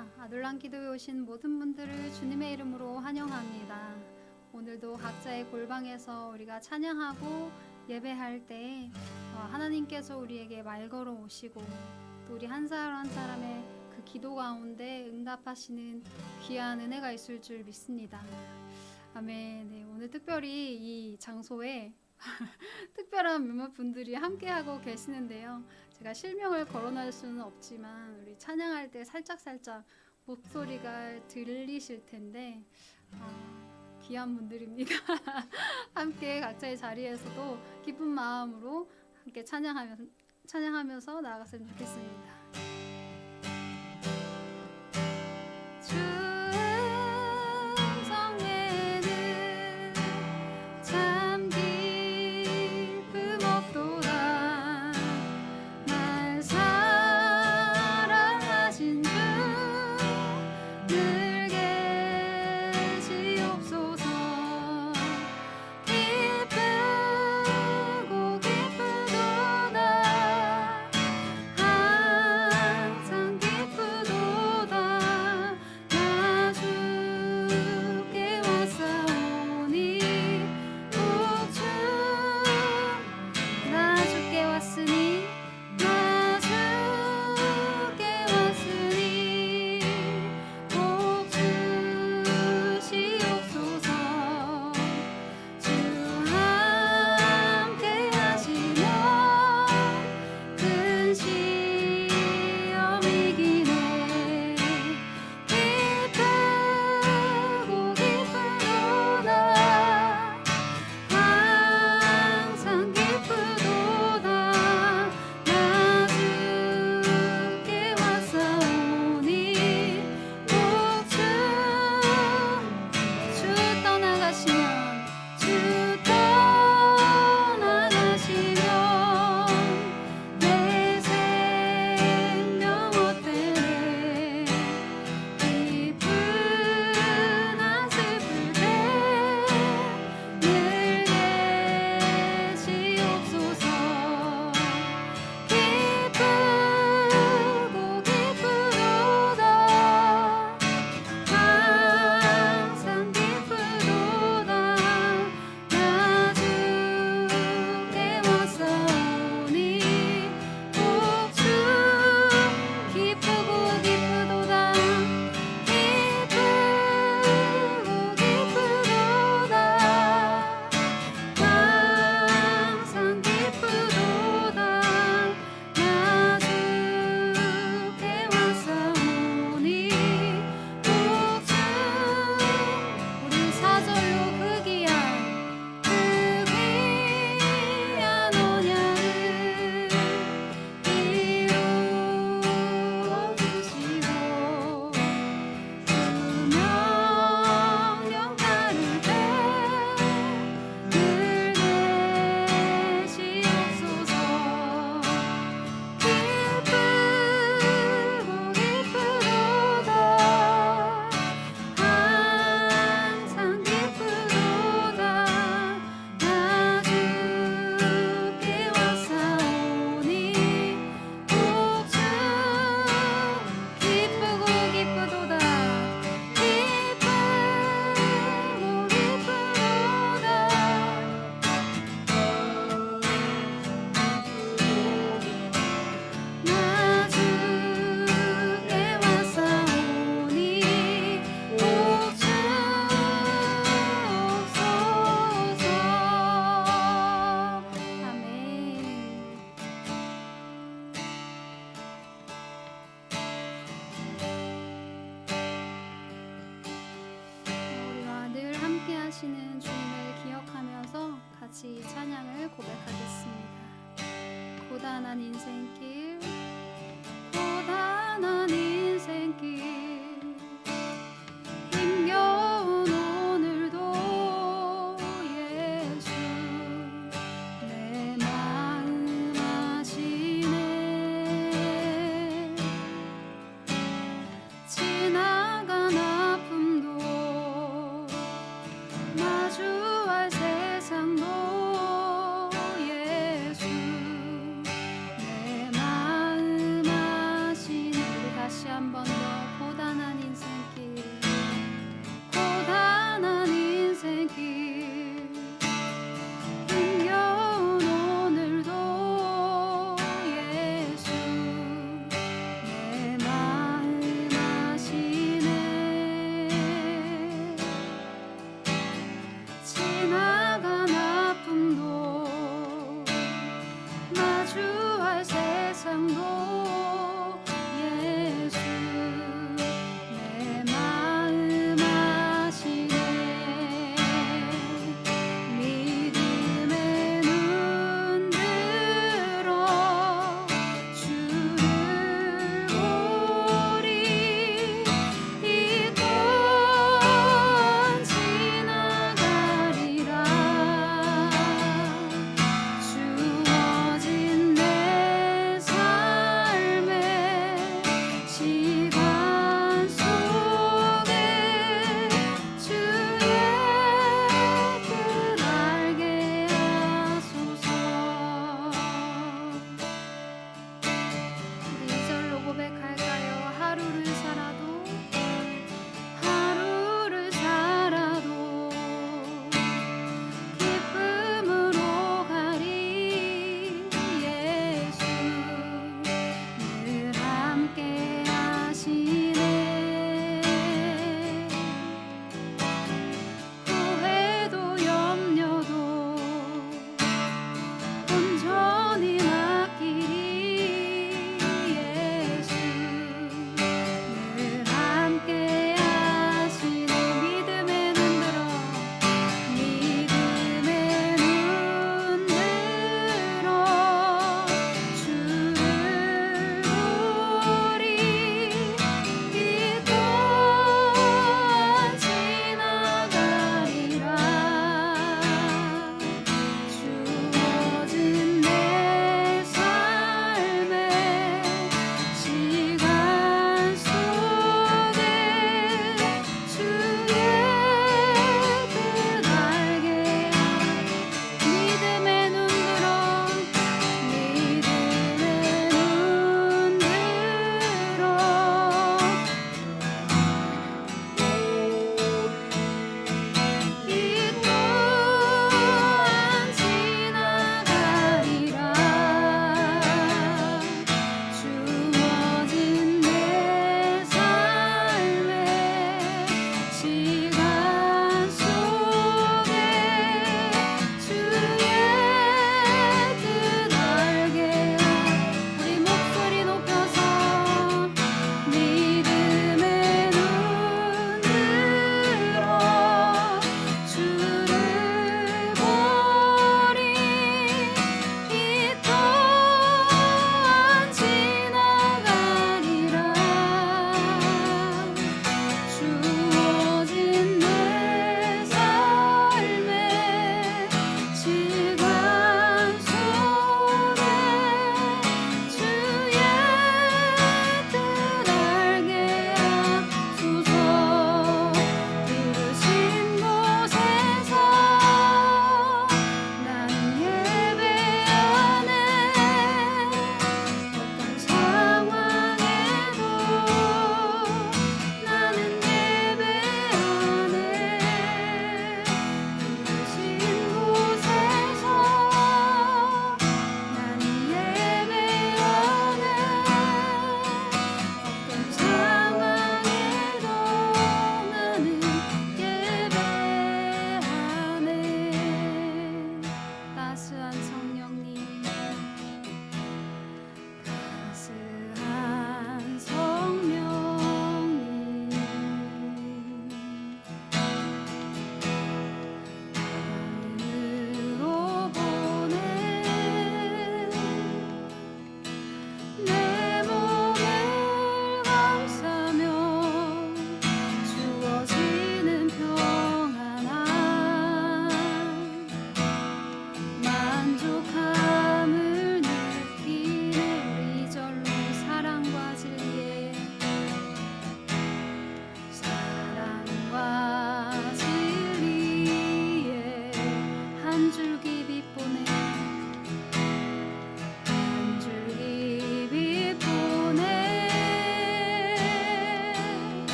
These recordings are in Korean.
안녕하십니까. 아들랑 기도에 오신 모든 분들을 주님의 이름으로 환영합니다. 오늘도 각자의 골방에서 우리가 찬양하고 예배할 때 하나님께서 우리에게 말 걸어 오시고 또 우리 한 사람 한 사람의 그 기도 가운데 응답하시는 귀한 은혜가 있을 줄 믿습니다. 아멘. 네, 오늘 특별히 이 장소에 특별한 몇몇 분들이 함께하고 계시는데요. 제가 실명을 거론할 수는 없지만 우리 찬양할 때 살짝살짝 목소리가 들리실 텐데 귀한 분들입니다. 함께 각자의 자리에서도 기쁜 마음으로 함께 찬양하면서 나아갔으면 좋겠습니다. 하시는 주님을 기억하면서 같이 찬양을 고백하겠습니다. 고단한 인생길, 고단한 인생길, 힘겨운 오늘도 예수 내 마음 아시네. 지나간 아픔도 마주할 세상도 예수 내 마음 아시네. 우리 다시 한 번 더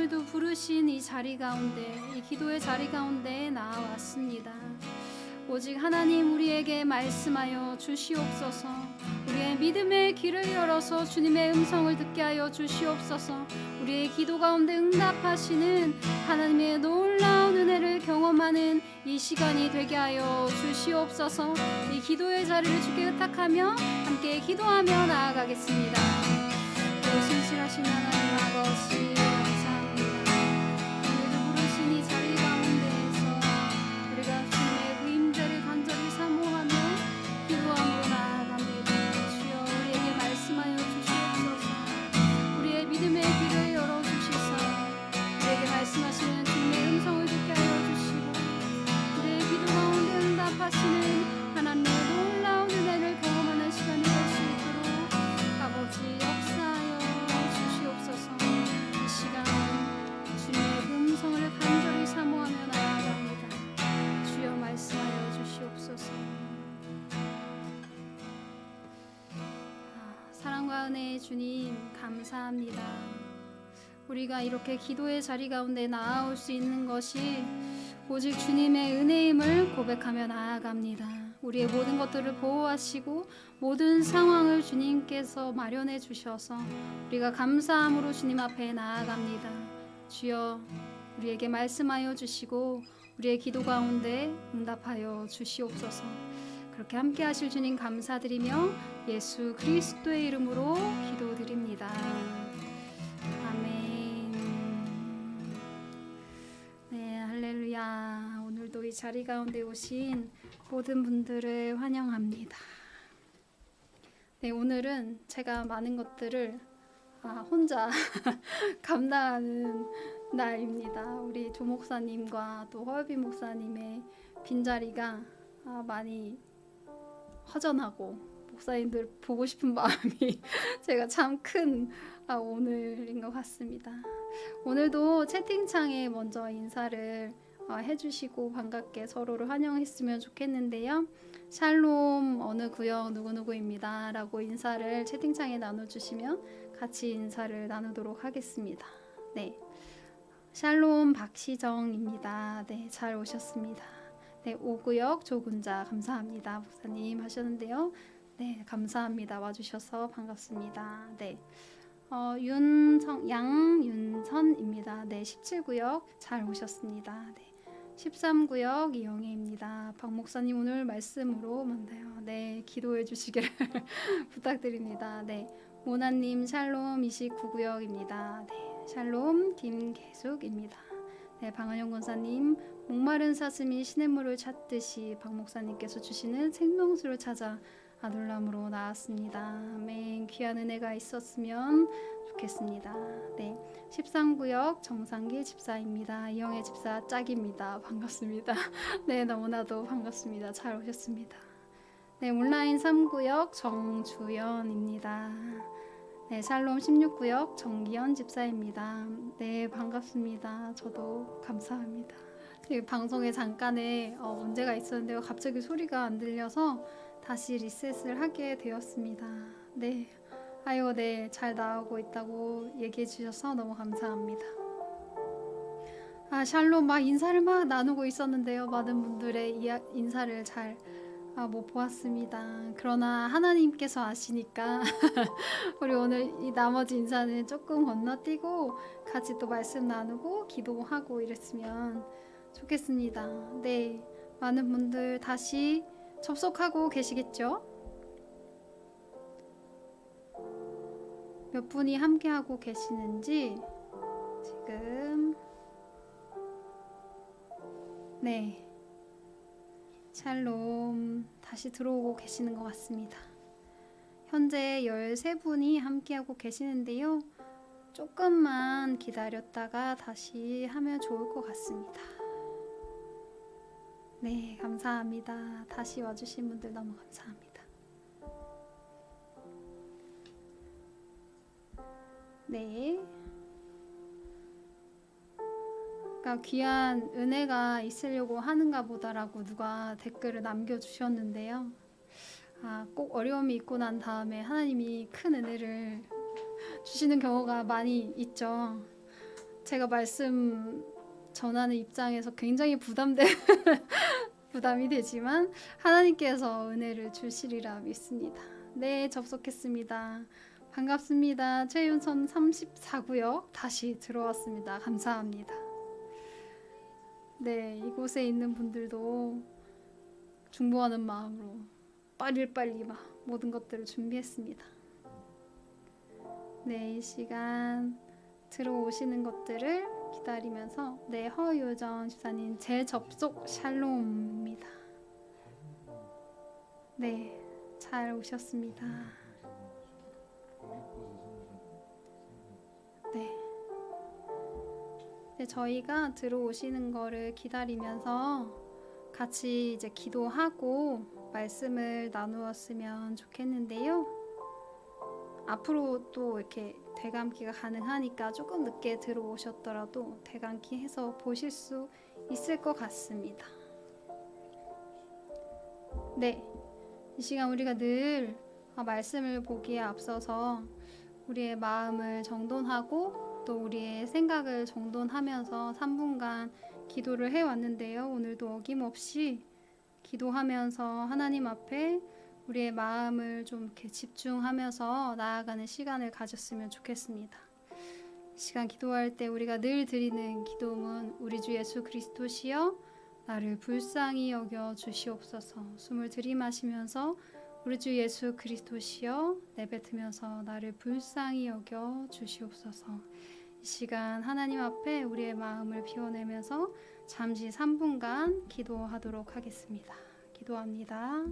오늘도 부르신 이 자리 가운데, 이 기도의 자리 가운데 나아왔습니다. 오직 하나님 우리에게 말씀하여 주시옵소서. 우리의 믿음의 귀를 열어서 주님의 음성을 듣게 하여 주시옵소서. 우리의 기도 가운데 응답하시는 하나님의 놀라운 은혜를 경험하는 이 시간이 되게 하여 주시옵소서. 이 기도의 자리를 주께 의탁하며 함께 기도하며 나아가겠습니다. 신실하신 하나님 아버지 감사합니다. 오늘도 부르신 이 자리 가운데에서 우리가 주님의 부임제를 간절히 사모하며 기도함으로 나아갑니다. 주여 우리에게 말씀하여 주시옵소서. 우리의 믿음의 귀를 열어주시사 우리에게 말씀하시는 주님의 음성을 듣게 하여 주시고 우리의 기도 가운데 응답하시는 하나님의 놀라운 은혜를 경험하는 시간이 될 수 있도록 아버지 역사하여 주시옵소서. 이 시간 주님의 음성을 간절히 사모하며 나아갑니다. 주여 말씀하여 주시옵소서. 사랑과 은혜의 주님 감사합니다. 우리가 이렇게 기도의 자리 가운데 나아올 수 있는 것이 오직 주님의 은혜임을 고백하며 나아갑니다. 우리의 모든 것들을 보호하시고 모든 상황을 주님께서 마련해 주셔서 우리가 감사함으로 주님 앞에 나아갑니다. 주여 우리에게 말씀하여 주시고 우리의 기도 가운데 응답하여 주시옵소서. 그렇게 함께 하실 주님 감사드리며 예수 그리스도의 이름으로 기도드립니다. 아멘. 네, 할렐루야. 오늘도 이 자리 가운데 오신 모든 분들을 환영합니다. 네, 오늘은 제가 많은 것들을 혼자 감당하는 날입니다. 우리 조 목사님과 또 허여비 목사님의 빈자리가 많이 허전하고 목사님들 보고 싶은 마음이 제가 참 큰 오늘인 것 같습니다. 오늘도 채팅창에 먼저 인사를 해주시고 반갑게 서로를 환영했으면 좋겠는데요. 샬롬 어느 구역 누구누구입니다 라고 인사를 채팅창에 나눠주시면 같이 인사를 나누도록 하겠습니다. 네, 샬롬 박시정입니다. 네, 잘 오셨습니다. 네, 5구역 조군자 감사합니다. 목사님 하셨는데요. 네, 감사합니다. 와주셔서 반갑습니다. 네, 양윤선입니다. 네, 17구역 잘 오셨습니다. 네, 13구역 이영애입니다. 박 목사님 오늘 말씀으로 만나요. 네, 기도해 주시기를 부탁드립니다. 네, 모나님 샬롬 29구역입니다. 네, 샬롬 김계숙입니다. 네, 방은영 권사님 목마른 사슴이 시냇물을 찾듯이 박 목사님께서 주시는 생명수를 찾아 아둘람으로 나왔습니다. 아멘. 귀한 은혜가 있었으면 좋겠습니다. 네, 13구역 정상기 집사입니다. 이영애 집사 짝입니다. 반갑습니다. 네, 너무나도 반갑습니다. 잘 오셨습니다. 네, 온라인 3구역 정주연입니다. 네, 샬롬 16구역 정기현 집사입니다. 네, 반갑습니다. 저도 감사합니다. 방송에 잠깐의 문제가 있었는데요. 갑자기 소리가 안 들려서 다시 리셋을 하게 되었습니다. 네, 아유, 네, 잘 나오고 있다고 얘기해 주셔서 너무 감사합니다. 샬롬 막 인사를 막 나누고 있었는데요. 많은 분들의 인사를 잘 못 보았습니다. 그러나 하나님께서 아시니까 우리 오늘 이 나머지 인사는 조금 건너뛰고 같이 또 말씀 나누고 기도하고 이랬으면 좋겠습니다. 네, 많은 분들 다시 접속하고 계시겠죠? 몇 분이 함께하고 계시는지 지금 네, 샬롬 다시 들어오고 계시는 것 같습니다. 현재 13분이 함께하고 계시는데요. 조금만 기다렸다가 다시 하면 좋을 것 같습니다. 네, 감사합니다. 다시 와주신 분들 너무 감사합니다. 네, 그러니까 귀한 은혜가 있으려고 하는가 보다라고 누가 댓글을 남겨주셨는데요. 꼭 어려움이 있고 난 다음에 하나님이 큰 은혜를 주시는 경우가 많이 있죠. 제가 말씀 전하는 입장에서 굉장히 부담이 되지만 하나님께서 은혜를 주시리라 믿습니다. 네, 접속했습니다. 반갑습니다. 최윤선 34구역 다시 들어왔습니다. 감사합니다. 네, 이곳에 있는 분들도 중보하는 마음으로 빨리 막 모든 것들을 준비했습니다. 네, 이 시간 들어오시는 것들을 기다리면서 네, 허유정 집사님 재접속 샬롬입니다. 네, 잘 오셨습니다. 네, 저희가 들어오시는 거를 기다리면서 같이 이제 기도하고 말씀을 나누었으면 좋겠는데요. 앞으로 또 이렇게 대감기가 가능하니까 조금 늦게 들어오셨더라도 대감기 해서 보실 수 있을 것 같습니다. 네, 이 시간 우리가 늘 말씀을 보기에 앞서서 우리의 마음을 정돈하고 또 우리의 생각을 정돈하면서 3분간 기도를 해왔는데요. 오늘도 어김없이 기도하면서 하나님 앞에 우리의 마음을 좀 이렇게 집중하면서 나아가는 시간을 가졌으면 좋겠습니다. 시간 기도할 때 우리가 늘 드리는 기도문 우리 주 예수 그리스도시여 나를 불쌍히 여겨 주시옵소서. 숨을 들이마시면서 우리 주 예수 그리스도시여 내뱉으면서 나를 불쌍히 여겨 주시옵소서. 이 시간 하나님 앞에 우리의 마음을 비워내면서 잠시 3분간 기도하도록 하겠습니다. 기도합니다.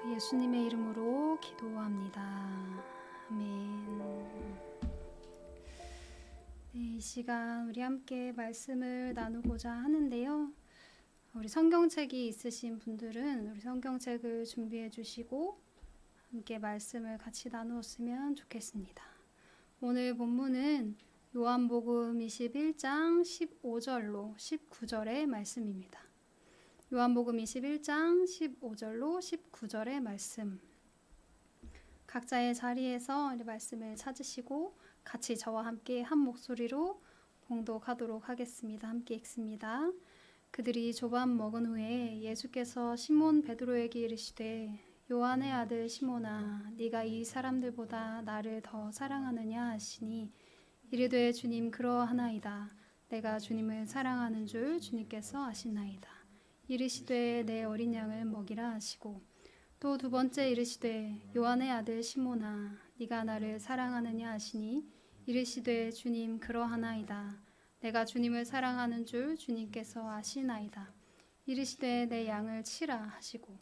예수님의 이름으로 기도합니다. 시간 우리 함께 말씀을 나누고자 하는데요. 우리 성경책이 있으신 분들은 우리 성경책을 준비해 주시고 함께 말씀을 같이 나누었으면 좋겠습니다. 오늘 본문은 요한복음 21장 15절로 19절의 말씀입니다. 요한복음 21장 15절로 19절의 말씀. 각자의 자리에서 이 말씀을 찾으시고 같이 저와 함께 한 목소리로 봉독하도록 하겠습니다. 함께 읽습니다. 그들이 조반 먹은 후에 예수께서 시몬 베드로에게 이르시되 요한의 아들 시몬아 네가 이 사람들보다 나를 더 사랑하느냐 하시니 이르되 주님 그러하나이다. 내가 주님을 사랑하는 줄 주님께서 아시나이다. 이르시되 내 어린 양을 먹이라 하시고 또 두 번째 이르시되 요한의 아들 시몬아 네가 나를 사랑하느냐 하시니 이르시되 주님 그러하나이다. 내가 주님을 사랑하는 줄 주님께서 아시나이다. 이르시되 내 양을 치라 하시고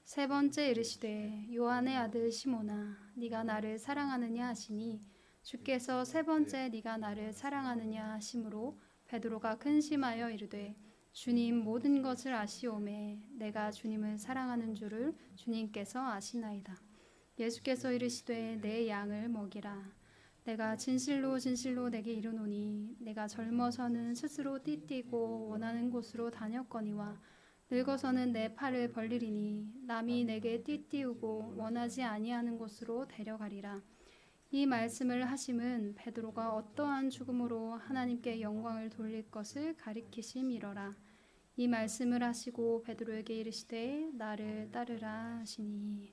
세 번째 이르시되 요한의 아들 시몬아 네가 나를 사랑하느냐 하시니 주께서 세 번째 네가 나를 사랑하느냐 하심으로 베드로가 근심하여 이르되 주님 모든 것을 아시오매 내가 주님을 사랑하는 줄을 주님께서 아시나이다. 예수께서 이르시되 내 양을 먹이라. 내가 진실로 진실로 내게 이르노니 내가 젊어서는 스스로 띠띠고 원하는 곳으로 다녔거니와 늙어서는 내 팔을 벌리리니 남이 내게 띠띠우고 원하지 아니하는 곳으로 데려가리라. 이 말씀을 하심은 베드로가 어떠한 죽음으로 하나님께 영광을 돌릴 것을 가리키심이러라. 이 말씀을 하시고 베드로에게 이르시되 나를 따르라 하시니.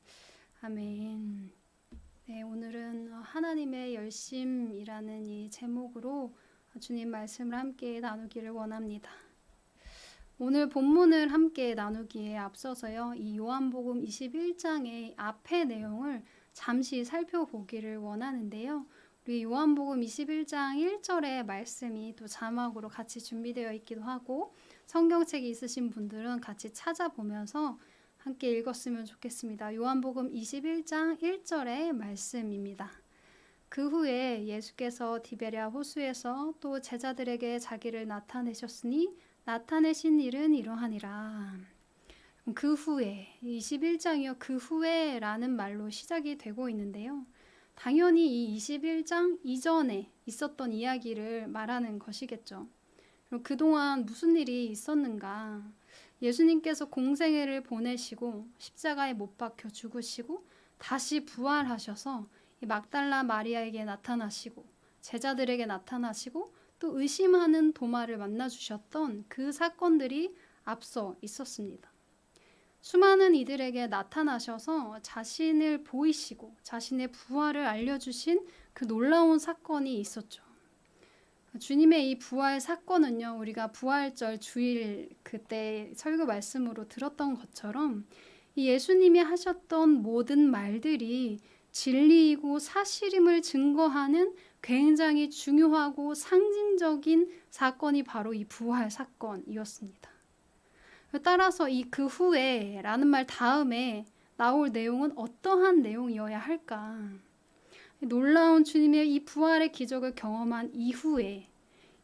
아멘. 네, 오늘은 하나님의 열심이라는 이 제목으로 주님 말씀을 함께 나누기를 원합니다. 오늘 본문을 함께 나누기에 앞서서요, 이 요한복음 21장의 앞의 내용을 잠시 살펴보기를 원하는데요. 우리 요한복음 21장 1절의 말씀이 또 자막으로 같이 준비되어 있기도 하고 성경책이 있으신 분들은 같이 찾아보면서 함께 읽었으면 좋겠습니다. 요한복음 21장 1절의 말씀입니다. 그 후에 예수께서 디베랴 호수에서 또 제자들에게 자기를 나타내셨으니 나타내신 일은 이러하니라. 그 후에 21장이요 그 후에라는 말로 시작이 되고 있는데요. 당연히 이 21장 이전에 있었던 이야기를 말하는 것이겠죠. 그럼 그동안 무슨 일이 있었는가? 예수님께서 공생애를 보내시고 십자가에 못 박혀 죽으시고 다시 부활하셔서 이 막달라 마리아에게 나타나시고 제자들에게 나타나시고 또 의심하는 도마를 만나주셨던 그 사건들이 앞서 있었습니다. 수많은 이들에게 나타나셔서 자신을 보이시고 자신의 부활을 알려주신 그 놀라운 사건이 있었죠. 주님의 이 부활 사건은요, 우리가 부활절 주일 그때 설교 말씀으로 들었던 것처럼 이 예수님이 하셨던 모든 말들이 진리이고 사실임을 증거하는 굉장히 중요하고 상징적인 사건이 바로 이 부활 사건이었습니다. 따라서 이 그 후에 라는 말 다음에 나올 내용은 어떠한 내용이어야 할까? 놀라운 주님의 이 부활의 기적을 경험한 이후에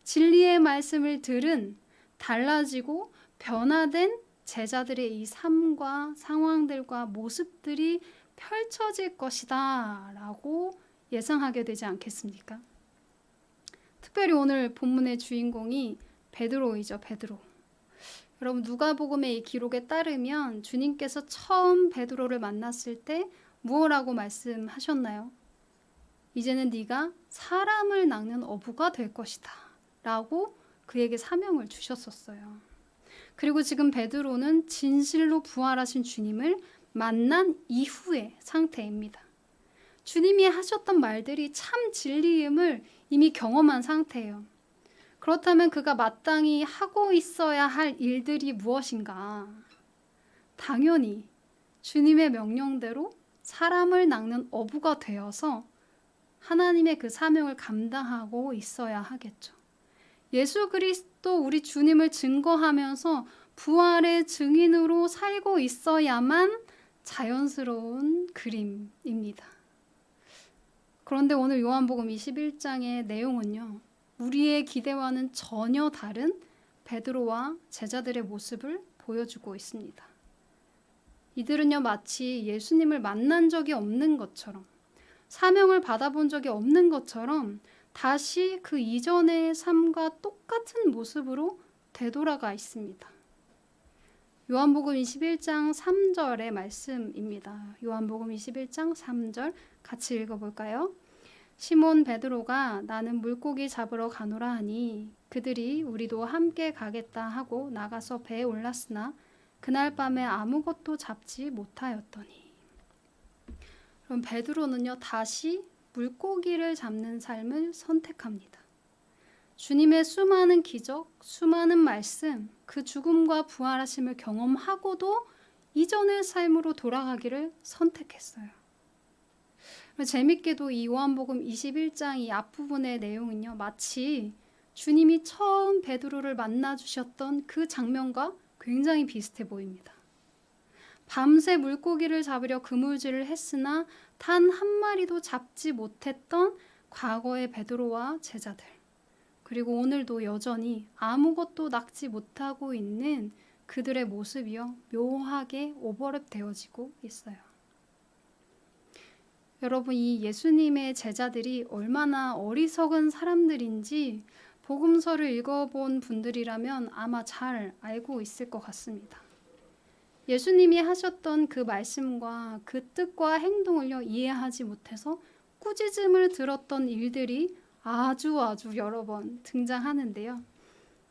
진리의 말씀을 들은 달라지고 변화된 제자들의 이 삶과 상황들과 모습들이 펼쳐질 것이다 라고 예상하게 되지 않겠습니까? 특별히 오늘 본문의 주인공이 베드로이죠. 베드로. 여러분 누가복음의 이 기록에 따르면 주님께서 처음 베드로를 만났을 때 무엇라고 말씀하셨나요? 이제는 네가 사람을 낚는 어부가 될 것이다 라고 그에게 사명을 주셨었어요. 그리고 지금 베드로는 진실로 부활하신 주님을 만난 이후의 상태입니다. 주님이 하셨던 말들이 참 진리임을 이미 경험한 상태예요. 그렇다면 그가 마땅히 하고 있어야 할 일들이 무엇인가? 당연히 주님의 명령대로 사람을 낚는 어부가 되어서 하나님의 그 사명을 감당하고 있어야 하겠죠. 예수 그리스도 우리 주님을 증거하면서 부활의 증인으로 살고 있어야만 자연스러운 그림입니다. 그런데 오늘 요한복음 21장의 내용은요. 우리의 기대와는 전혀 다른 베드로와 제자들의 모습을 보여주고 있습니다. 이들은요, 마치 예수님을 만난 적이 없는 것처럼, 사명을 받아본 적이 없는 것처럼 다시 그 이전의 삶과 똑같은 모습으로 되돌아가 있습니다. 요한복음 21장 3절의 말씀입니다. 요한복음 21장 3절 같이 읽어볼까요? 시몬 베드로가 나는 물고기 잡으러 가노라 하니 그들이 우리도 함께 가겠다 하고 나가서 배에 올랐으나 그날 밤에 아무것도 잡지 못하였더니. 그럼 베드로는요, 다시 물고기를 잡는 삶을 선택합니다. 주님의 수많은 기적, 수많은 말씀, 그 죽음과 부활하심을 경험하고도 이전의 삶으로 돌아가기를 선택했어요. 재밌게도 이 요한복음 21장 이 앞부분의 내용은요, 마치 주님이 처음 베드로를 만나주셨던 그 장면과 굉장히 비슷해 보입니다. 밤새 물고기를 잡으려 그물질을 했으나 단 한 마리도 잡지 못했던 과거의 베드로와 제자들, 그리고 오늘도 여전히 아무것도 낚지 못하고 있는 그들의 모습이요, 묘하게 오버랩 되어지고 있어요. 여러분, 이 예수님의 제자들이 얼마나 어리석은 사람들인지 복음서를 읽어본 분들이라면 아마 잘 알고 있을 것 같습니다. 예수님이 하셨던 그 말씀과 그 뜻과 행동을요, 이해하지 못해서 꾸짖음을 들었던 일들이 아주 여러 번 등장하는데요.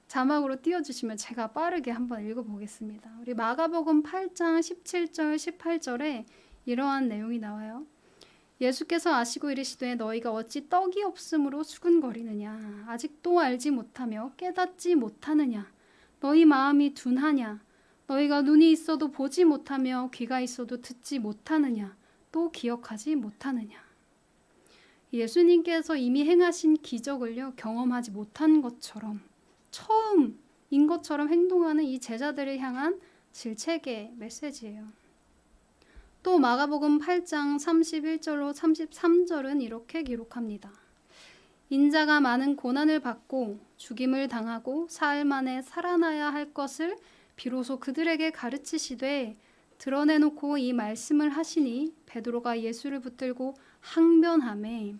자막으로 띄워주시면 제가 빠르게 한번 읽어보겠습니다. 우리 마가복음 8장 17절 18절에 이러한 내용이 나와요. 예수께서 아시고 이르시되 너희가 어찌 떡이 없으므로 수군거리느냐. 아직도 알지 못하며 깨닫지 못하느냐. 너희 마음이 둔하냐. 너희가 눈이 있어도 보지 못하며 귀가 있어도 듣지 못하느냐. 또 기억하지 못하느냐. 예수님께서 이미 행하신 기적을요, 경험하지 못한 것처럼, 처음인 것처럼 행동하는 이 제자들을 향한 질책의 메시지예요. 또 마가복음 8장 31절로 33절은 이렇게 기록합니다. 인자가 많은 고난을 받고 죽임을 당하고 사흘 만에 살아나야 할 것을 비로소 그들에게 가르치시되 드러내놓고 이 말씀을 하시니 베드로가 예수를 붙들고 항변하매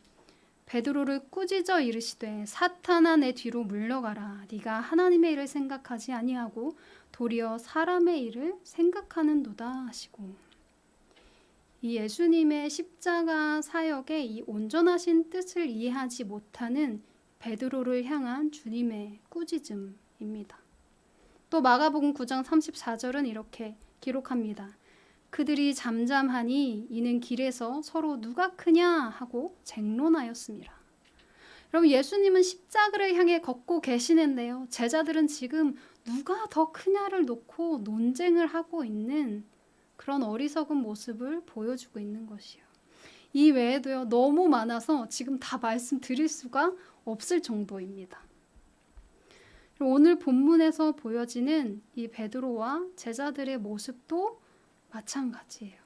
베드로를 꾸짖어 이르시되 사탄아 내 뒤로 물러가라. 네가 하나님의 일을 생각하지 아니하고 도리어 사람의 일을 생각하는도다 하시고. 이 예수님의 십자가 사역의 이 온전하신 뜻을 이해하지 못하는 베드로를 향한 주님의 꾸짖음입니다. 또 마가복음 9장 34절은 이렇게 기록합니다. 그들이 잠잠하니 이는 길에서 서로 누가 크냐 하고 쟁론하였습니다. 여러분, 예수님은 십자가를 향해 걷고 계시는데요, 제자들은 지금 누가 더 크냐를 놓고 논쟁을 하고 있는 그런 어리석은 모습을 보여주고 있는 것이요. 이 외에도요, 너무 많아서 지금 다 말씀드릴 수가 없을 정도입니다. 오늘 본문에서 보여지는 이 베드로와 제자들의 모습도 마찬가지예요.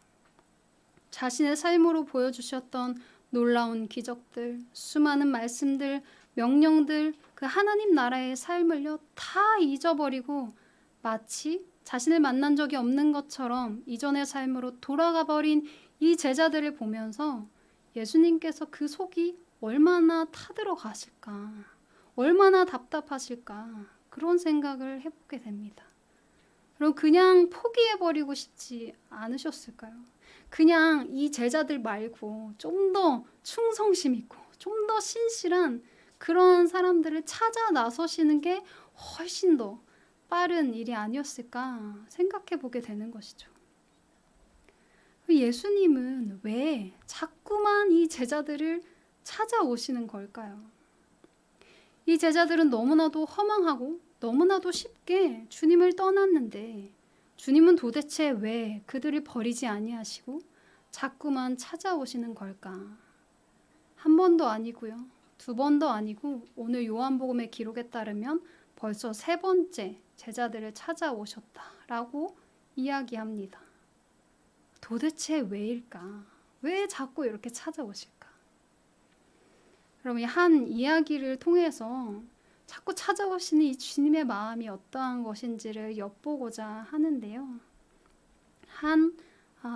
자신의 삶으로 보여주셨던 놀라운 기적들, 수많은 말씀들, 명령들, 그 하나님 나라의 삶을요, 다 잊어버리고 마치 자신을 만난 적이 없는 것처럼 이전의 삶으로 돌아가 버린 이 제자들을 보면서 예수님께서 그 속이 얼마나 타들어가실까, 얼마나 답답하실까, 그런 생각을 해보게 됩니다. 그럼 그냥 포기해버리고 싶지 않으셨을까요? 그냥 이 제자들 말고 좀 더 충성심 있고 좀 더 신실한 그런 사람들을 찾아 나서시는 게 훨씬 더 빠른 일이 아니었을까 생각해 보게 되는 것이죠. 예수님은 왜 자꾸만 이 제자들을 찾아오시는 걸까요? 이 제자들은 너무나도 허망하고 너무나도 쉽게 주님을 떠났는데 주님은 도대체 왜 그들을 버리지 아니하시고 자꾸만 찾아오시는 걸까? 한 번도 아니고요, 두 번도 아니고 오늘 요한복음의 기록에 따르면 벌써 세 번째 제자들을 찾아오셨다라고 이야기합니다. 도대체 왜일까? 왜 자꾸 이렇게 찾아오실까? 여러분, 한 이야기를 통해서 자꾸 찾아오시는 이 주님의 마음이 어떠한 것인지를 엿보고자 하는데요. 한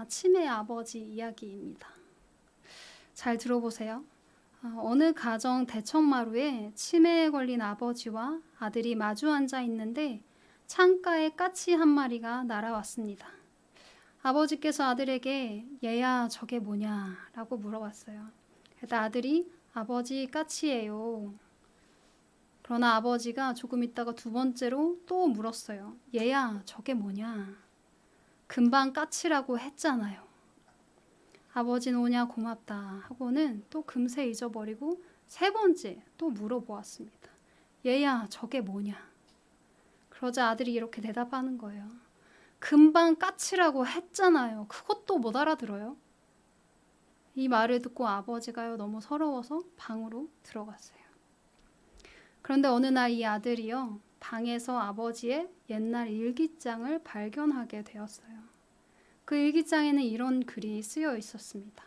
치매 아버지 이야기입니다. 잘 들어보세요. 어느 가정 대청마루에 치매에 걸린 아버지와 아들이 마주 앉아 있는데 창가에 까치 한 마리가 날아왔습니다. 아버지께서 아들에게 얘야 저게 뭐냐 라고 물어봤어요. 그래서 아들이 아버지 까치예요. 그러나 아버지가 조금 있다가 두 번째로 또 물었어요. 얘야 저게 뭐냐. 금방 까치라고 했잖아요. 아버지는 오냐 고맙다 하고는 또 금세 잊어버리고 세 번째 또 물어보았습니다. 얘야 저게 뭐냐. 그러자 아들이 이렇게 대답하는 거예요. 금방 까치라고 했잖아요. 그것도 못 알아들어요. 이 말을 듣고 아버지가요 너무 서러워서 방으로 들어갔어요. 그런데 어느 날 이 아들이요 방에서 아버지의 옛날 일기장을 발견하게 되었어요. 그 일기장에는 이런 글이 쓰여 있었습니다.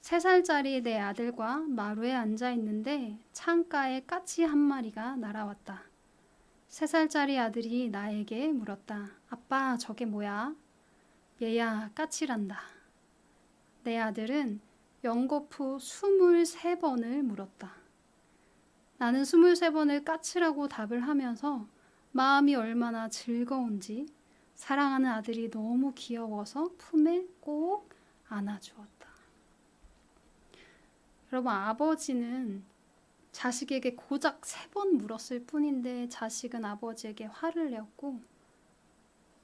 3살짜리 내 아들과 마루에 앉아 있는데 창가에 까치 한 마리가 날아왔다. 3살짜리 아들이 나에게 물었다. 아빠 저게 뭐야? 얘야 까치란다. 내 아들은 연거푸 23번을 물었다. 나는 23번을 까치라고 답을 하면서 마음이 얼마나 즐거운지 사랑하는 아들이 너무 귀여워서 품에 꼭 안아주었다. 여러분, 아버지는 자식에게 고작 3번 물었을 뿐인데 자식은 아버지에게 화를 내었고,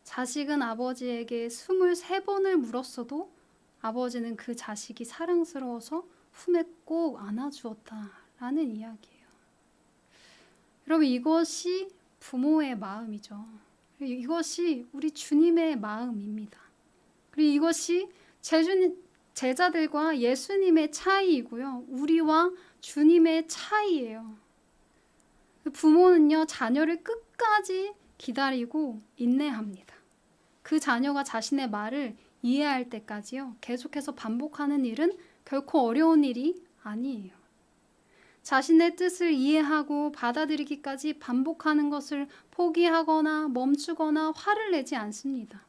자식은 아버지에게 23번을 물었어도 아버지는 그 자식이 사랑스러워서 품에 꼭 안아주었다라는 이야기예요. 여러분, 이것이 부모의 마음이죠. 이것이 우리 주님의 마음입니다. 그리고 이것이 제자들과 예수님의 차이이고요. 우리와 주님의 차이예요. 부모는요, 자녀를 끝까지 기다리고 인내합니다. 그 자녀가 자신의 말을 이해할 때까지요, 계속해서 반복하는 일은 결코 어려운 일이 아니에요. 자신의 뜻을 이해하고 받아들이기까지 반복하는 것을 포기하거나 멈추거나 화를 내지 않습니다.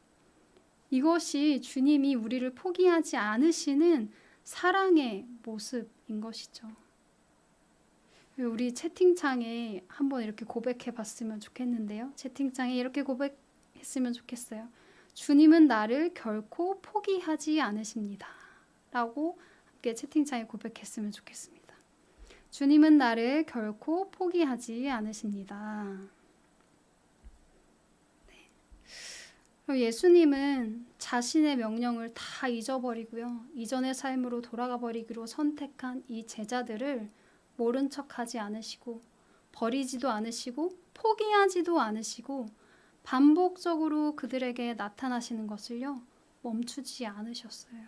이것이 주님이 우리를 포기하지 않으시는 사랑의 모습인 것이죠. 우리 채팅창에 한번 이렇게 고백해 봤으면 좋겠는데요. 채팅창에 이렇게 고백했으면 좋겠어요. 주님은 나를 결코 포기하지 않으십니다. 라고 함께 채팅창에 고백했으면 좋겠습니다. 주님은 나를 결코 포기하지 않으십니다. 네. 예수님은 자신의 명령을 다 잊어버리고요. 이전의 삶으로 돌아가 버리기로 선택한 이 제자들을 모른 척하지 않으시고 버리지도 않으시고 포기하지도 않으시고 반복적으로 그들에게 나타나시는 것을요 멈추지 않으셨어요.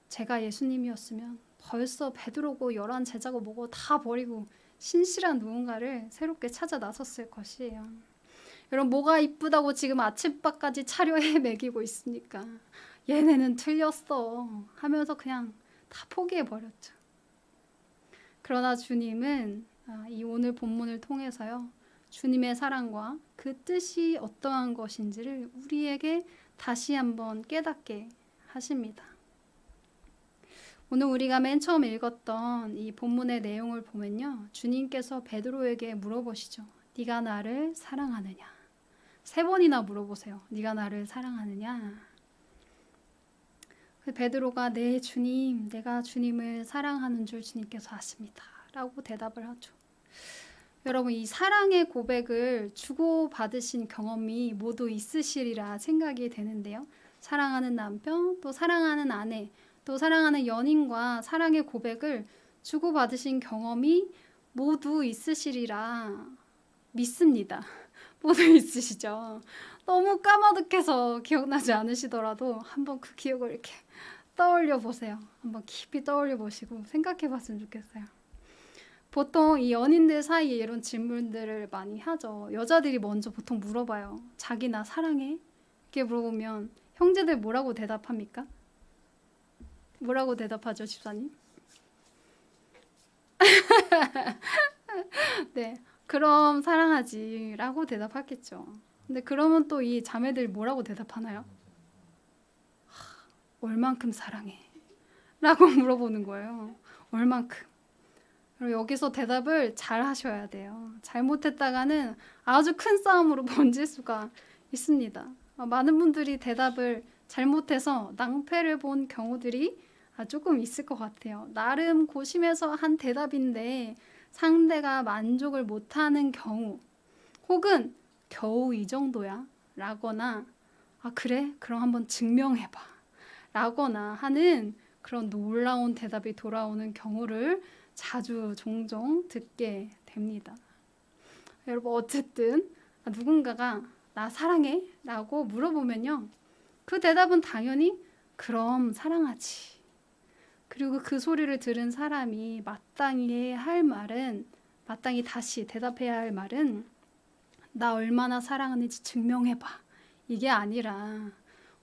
제가 예수님이었으면 벌써 베드로고 11 제자고 뭐고 다 버리고 신실한 누군가를 새롭게 찾아 나섰을 것이에요. 여러분, 뭐가 이쁘다고 지금 아침밥까지 차려해 먹이고 있으니까 얘네는 틀렸어 하면서 그냥 다 포기해버렸죠. 그러나 주님은 이 오늘 본문을 통해서요, 주님의 사랑과 그 뜻이 어떠한 것인지를 우리에게 다시 한번 깨닫게 하십니다. 오늘 우리가 맨 처음 읽었던 이 본문의 내용을 보면요, 주님께서 베드로에게 물어보시죠. 네가 나를 사랑하느냐? 3번이나 물어보세요. 네가 나를 사랑하느냐? 베드로가 네 주님, 내가 주님을 사랑하는 줄 주님께서 아십니다. 라고 대답을 하죠. 여러분, 이 사랑의 고백을 주고받으신 경험이 모두 있으시리라 생각이 되는데요. 사랑하는 남편, 또 사랑하는 아내, 또 사랑하는 연인과 사랑의 고백을 주고받으신 경험이 모두 있으시리라 믿습니다. 모두 있으시죠? 너무 까마득해서 기억나지 않으시더라도 한번 그 기억을 이렇게 떠올려 보세요. 한번 깊이 떠올려 보시고 생각해 봤으면 좋겠어요. 보통 이 연인들 사이에 이런 질문들을 많이 하죠. 여자들이 먼저 보통 물어봐요. 자기 나 사랑해? 이렇게 물어보면 형제들 뭐라고 대답합니까? 뭐라고 대답하죠, 집사님? 네, 그럼 사랑하지 라고 대답하겠죠. 근데 그러면 또 이 자매들 뭐라고 대답하나요? 얼만큼 사랑해? 라고 물어보는 거예요. 얼만큼? 그리고 여기서 대답을 잘 하셔야 돼요. 잘못했다가는 아주 큰 싸움으로 번질 수가 있습니다. 많은 분들이 대답을 잘못해서 낭패를 본 경우들이 조금 있을 것 같아요. 나름 고심해서 한 대답인데 상대가 만족을 못하는 경우, 혹은 겨우 이 정도야? 라거나, 그래? 그럼 한번 증명해봐. 라거나 하는 그런 놀라운 대답이 돌아오는 경우를 자주 종종 듣게 됩니다. 여러분, 어쨌든 누군가가 나 사랑해? 라고 물어보면요, 그 대답은 당연히 그럼 사랑하지. 그리고 그 소리를 들은 사람이 마땅히 다시 대답해야 할 말은 나 얼마나 사랑하는지 증명해봐. 이게 아니라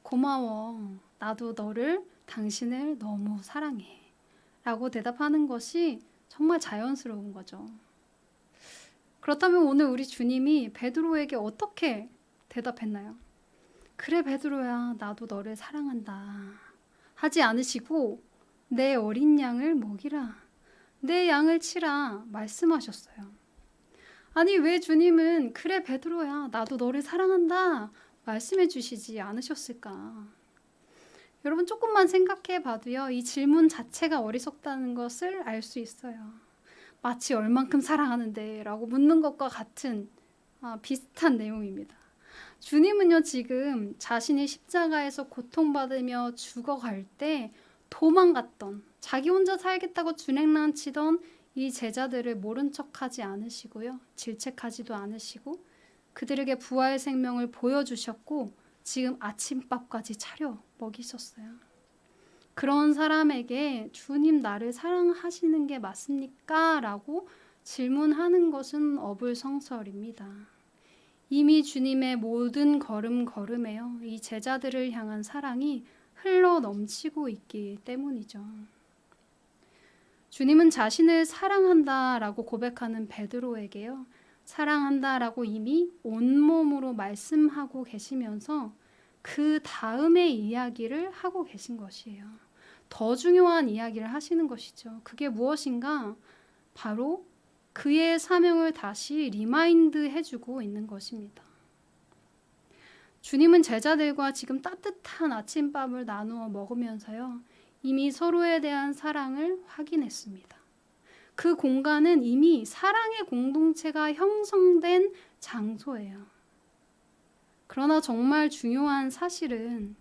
고마워. 나도 당신을 너무 사랑해. 라고 대답하는 것이 정말 자연스러운 거죠. 그렇다면 오늘 우리 주님이 베드로에게 어떻게 대답했나요? 그래 베드로야, 나도 너를 사랑한다. 하지 않으시고 내 어린 양을 먹이라, 내 양을 치라 말씀하셨어요. 아니, 왜 주님은 그래 베드로야, 나도 너를 사랑한다 말씀해 주시지 않으셨을까? 여러분, 조금만 생각해 봐도요, 이 질문 자체가 어리석다는 것을 알 수 있어요. 마치 얼만큼 사랑하는데 라고 묻는 것과 같은 비슷한 내용입니다. 주님은요, 지금 자신이 십자가에서 고통받으며 죽어갈 때 도망갔던, 자기 혼자 살겠다고 준행난치던 이 제자들을 모른 척하지 않으시고요, 질책하지도 않으시고 그들에게 부활 생명을 보여주셨고 지금 아침밥까지 차려 먹이셨어요. 그런 사람에게 주님 나를 사랑하시는 게 맞습니까? 라고 질문하는 것은 어불성설입니다. 이미 주님의 모든 걸음걸음에요, 이 제자들을 향한 사랑이 흘러 넘치고 있기 때문이죠. 주님은 자신을 사랑한다라고 고백하는 베드로에게요, 사랑한다라고 이미 온몸으로 말씀하고 계시면서 그 다음의 이야기를 하고 계신 것이에요. 더 중요한 이야기를 하시는 것이죠. 그게 무엇인가? 바로 그의 사명을 다시 리마인드 해주고 있는 것입니다. 주님은 제자들과 지금 따뜻한 아침밥을 나누어 먹으면서요, 이미 서로에 대한 사랑을 확인했습니다. 그 공간은 이미 사랑의 공동체가 형성된 장소예요. 그러나 정말 중요한 사실은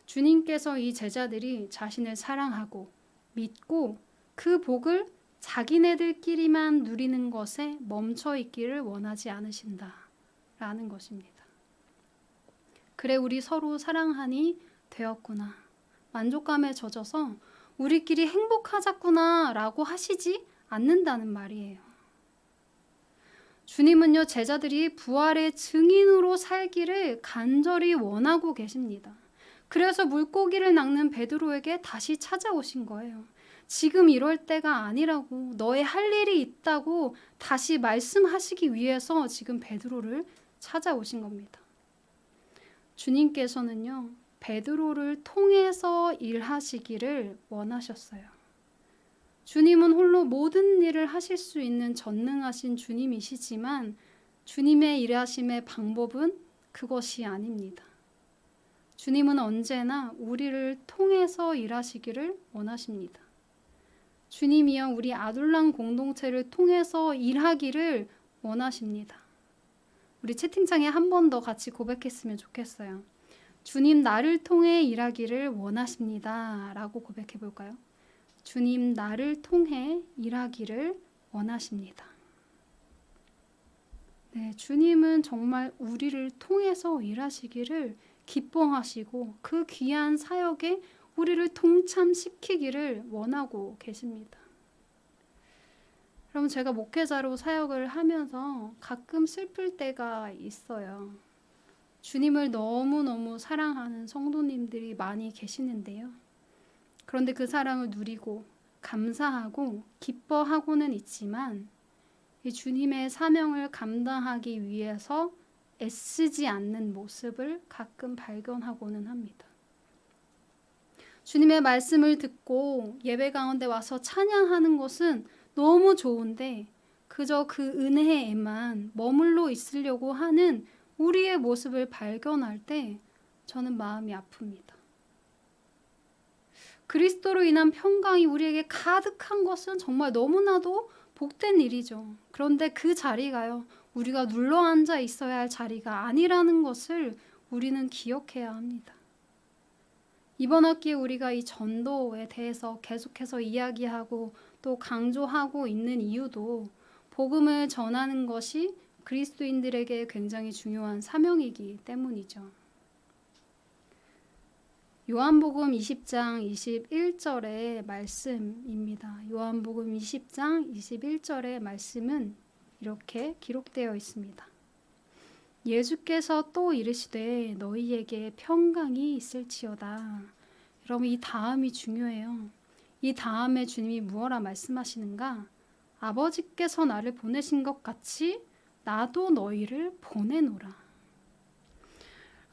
주님께서 이 제자들이 자신을 사랑하고 믿고 그 복을 자기네들끼리만 누리는 것에 멈춰 있기를 원하지 않으신다라는 것입니다. 그래, 우리 서로 사랑하니 되었구나, 만족감에 젖어서 우리끼리 행복하자꾸나 라고 하시지 않는다는 말이에요. 주님은요, 제자들이 부활의 증인으로 살기를 간절히 원하고 계십니다. 그래서 물고기를 낚는 베드로에게 다시 찾아오신 거예요. 지금 이럴 때가 아니라고, 너의 할 일이 있다고 다시 말씀하시기 위해서 지금 베드로를 찾아오신 겁니다. 주님께서는요, 베드로를 통해서 일하시기를 원하셨어요. 주님은 홀로 모든 일을 하실 수 있는 전능하신 주님이시지만 주님의 일하심의 방법은 그것이 아닙니다. 주님은 언제나 우리를 통해서 일하시기를 원하십니다. 주님이여 우리 아둘람 공동체를 통해서 일하기를 원하십니다. 우리 채팅창에 한 번 더 같이 고백했으면 좋겠어요. 주님 나를 통해 일하기를 원하십니다 라고 고백해 볼까요? 주님 나를 통해 일하기를 원하십니다. 네, 주님은 정말 우리를 통해서 일하시기를 기뻐하시고 그 귀한 사역에 우리를 동참시키기를 원하고 계십니다. 여러분, 제가 목회자로 사역을 하면서 가끔 슬플 때가 있어요. 주님을 너무너무 사랑하는 성도님들이 많이 계시는데요. 그런데 그 사랑을 누리고 감사하고 기뻐하고는 있지만 이 주님의 사명을 감당하기 위해서 애쓰지 않는 모습을 가끔 발견하고는 합니다. 주님의 말씀을 듣고 예배 가운데 와서 찬양하는 것은 너무 좋은데 그저 그 은혜에만 머물러 있으려고 하는 우리의 모습을 발견할 때 저는 마음이 아픕니다. 그리스도로 인한 평강이 우리에게 가득한 것은 정말 너무나도 복된 일이죠. 그런데 그 자리가요, 우리가 눌러앉아 있어야 할 자리가 아니라는 것을 우리는 기억해야 합니다. 이번 학기에 우리가 이 전도에 대해서 계속해서 이야기하고 또 강조하고 있는 이유도 복음을 전하는 것이 그리스도인들에게 굉장히 중요한 사명이기 때문이죠. 요한복음 20장 21절의 말씀입니다. 요한복음 20장 21절의 말씀은 이렇게 기록되어 있습니다. 예수께서 또 이르시되 너희에게 평강이 있을지어다. 여러분, 이 다음이 중요해요. 이 다음에 주님이 무엇라 말씀하시는가? 아버지께서 나를 보내신 것 같이 나도 너희를 보내노라.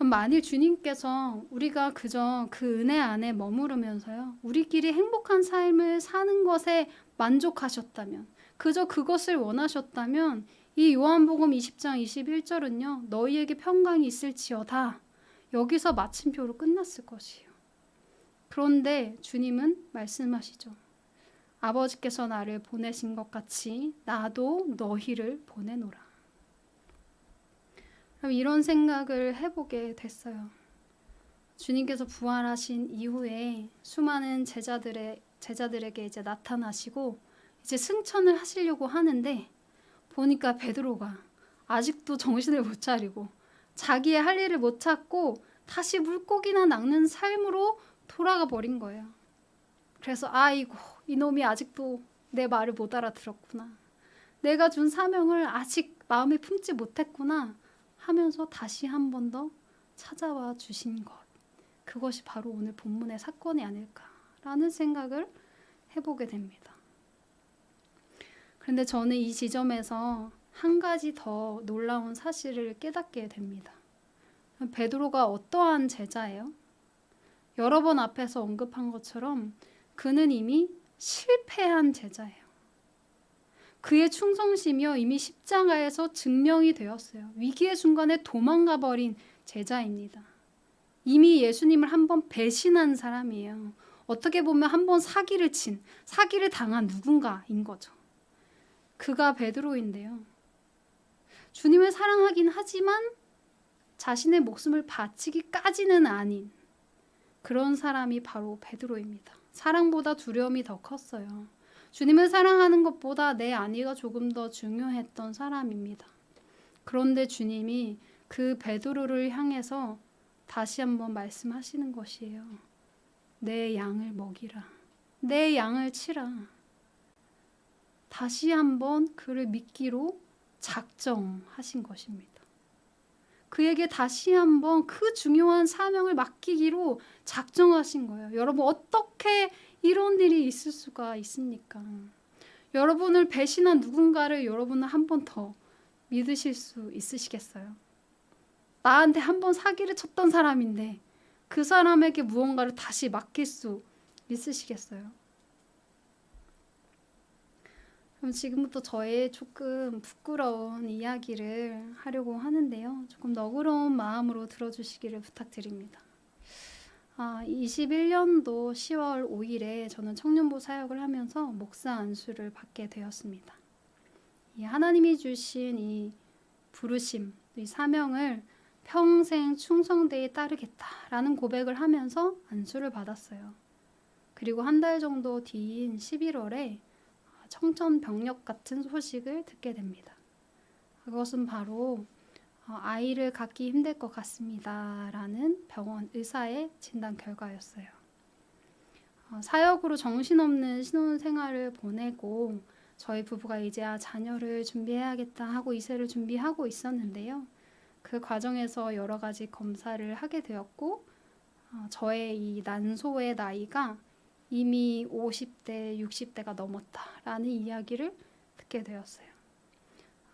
만일 주님께서 우리가 그저 그 은혜 안에 머무르면서요, 우리끼리 행복한 삶을 사는 것에 만족하셨다면, 그저 그것을 원하셨다면 이 요한복음 20장 21절은요, 너희에게 평강이 있을지어다, 여기서 마침표로 끝났을 것이에요. 그런데 주님은 말씀하시죠. 아버지께서 나를 보내신 것 같이 나도 너희를 보내노라. 이런 생각을 해보게 됐어요. 주님께서 부활하신 이후에 수많은 제자들에게 이제 나타나시고 이제 승천을 하시려고 하는데 보니까 베드로가 아직도 정신을 못 차리고 자기의 할 일을 못 찾고 다시 물고기나 낚는 삶으로 돌아가 버린 거예요. 그래서 아이고, 이놈이 아직도 내 말을 못 알아들었구나. 내가 준 사명을 아직 마음에 품지 못했구나 하면서 다시 한 번 더 찾아와 주신 것. 그것이 바로 오늘 본문의 사건이 아닐까라는 생각을 해보게 됩니다. 그런데 저는 이 지점에서 한 가지 더 놀라운 사실을 깨닫게 됩니다. 베드로가 어떠한 제자예요? 여러 번 앞에서 언급한 것처럼 그는 이미 실패한 제자예요. 그의 충성심이요, 이미 십자가에서 증명이 되었어요. 위기의 순간에 도망가 버린 제자입니다. 이미 예수님을 한번 배신한 사람이에요. 어떻게 보면 한번 사기를 당한 누군가인 거죠. 그가 베드로인데요. 주님을 사랑하긴 하지만 자신의 목숨을 바치기까지는 아닌 그런 사람이 바로 베드로입니다. 사랑보다 두려움이 더 컸어요. 주님을 사랑하는 것보다 내 안위가 조금 더 중요했던 사람입니다. 그런데 주님이 그 베드로를 향해서 다시 한번 말씀하시는 것이에요. 내 양을 먹이라. 내 양을 치라. 다시 한번 그를 믿기로 작정하신 것입니다. 그에게 다시 한번 그 중요한 사명을 맡기기로 작정하신 거예요. 여러분, 어떻게 이런 일이 있을 수가 있습니까? 여러분을 배신한 누군가를 여러분은 한 번 더 믿으실 수 있으시겠어요? 나한테 한 번 사기를 쳤던 사람인데 그 사람에게 무언가를 다시 맡길 수 있으시겠어요? 그럼 지금부터 저의 조금 부끄러운 이야기를 하려고 하는데요. 조금 너그러운 마음으로 들어주시기를 부탁드립니다. 21년도 10월 5일에 저는 청년부 사역을 하면서 목사 안수를 받게 되었습니다. 하나님이 주신 이 부르심, 이 사명을 평생 충성되이 따르겠다라는 고백을 하면서 안수를 받았어요. 그리고 한 달 정도 뒤인 11월에 청천벽력 같은 소식을 듣게 됩니다. 그것은 바로 아이를 갖기 힘들 것 같습니다 라는 병원 의사의 진단 결과였어요. 사역으로 정신없는 신혼생활을 보내고 저희 부부가 이제 자녀를 준비해야겠다 하고 이세를 준비하고 있었는데요. 그 과정에서 여러 가지 검사를 하게 되었고 저의 이 난소의 나이가 이미 50대, 60대가 넘었다라는 이야기를 듣게 되었어요.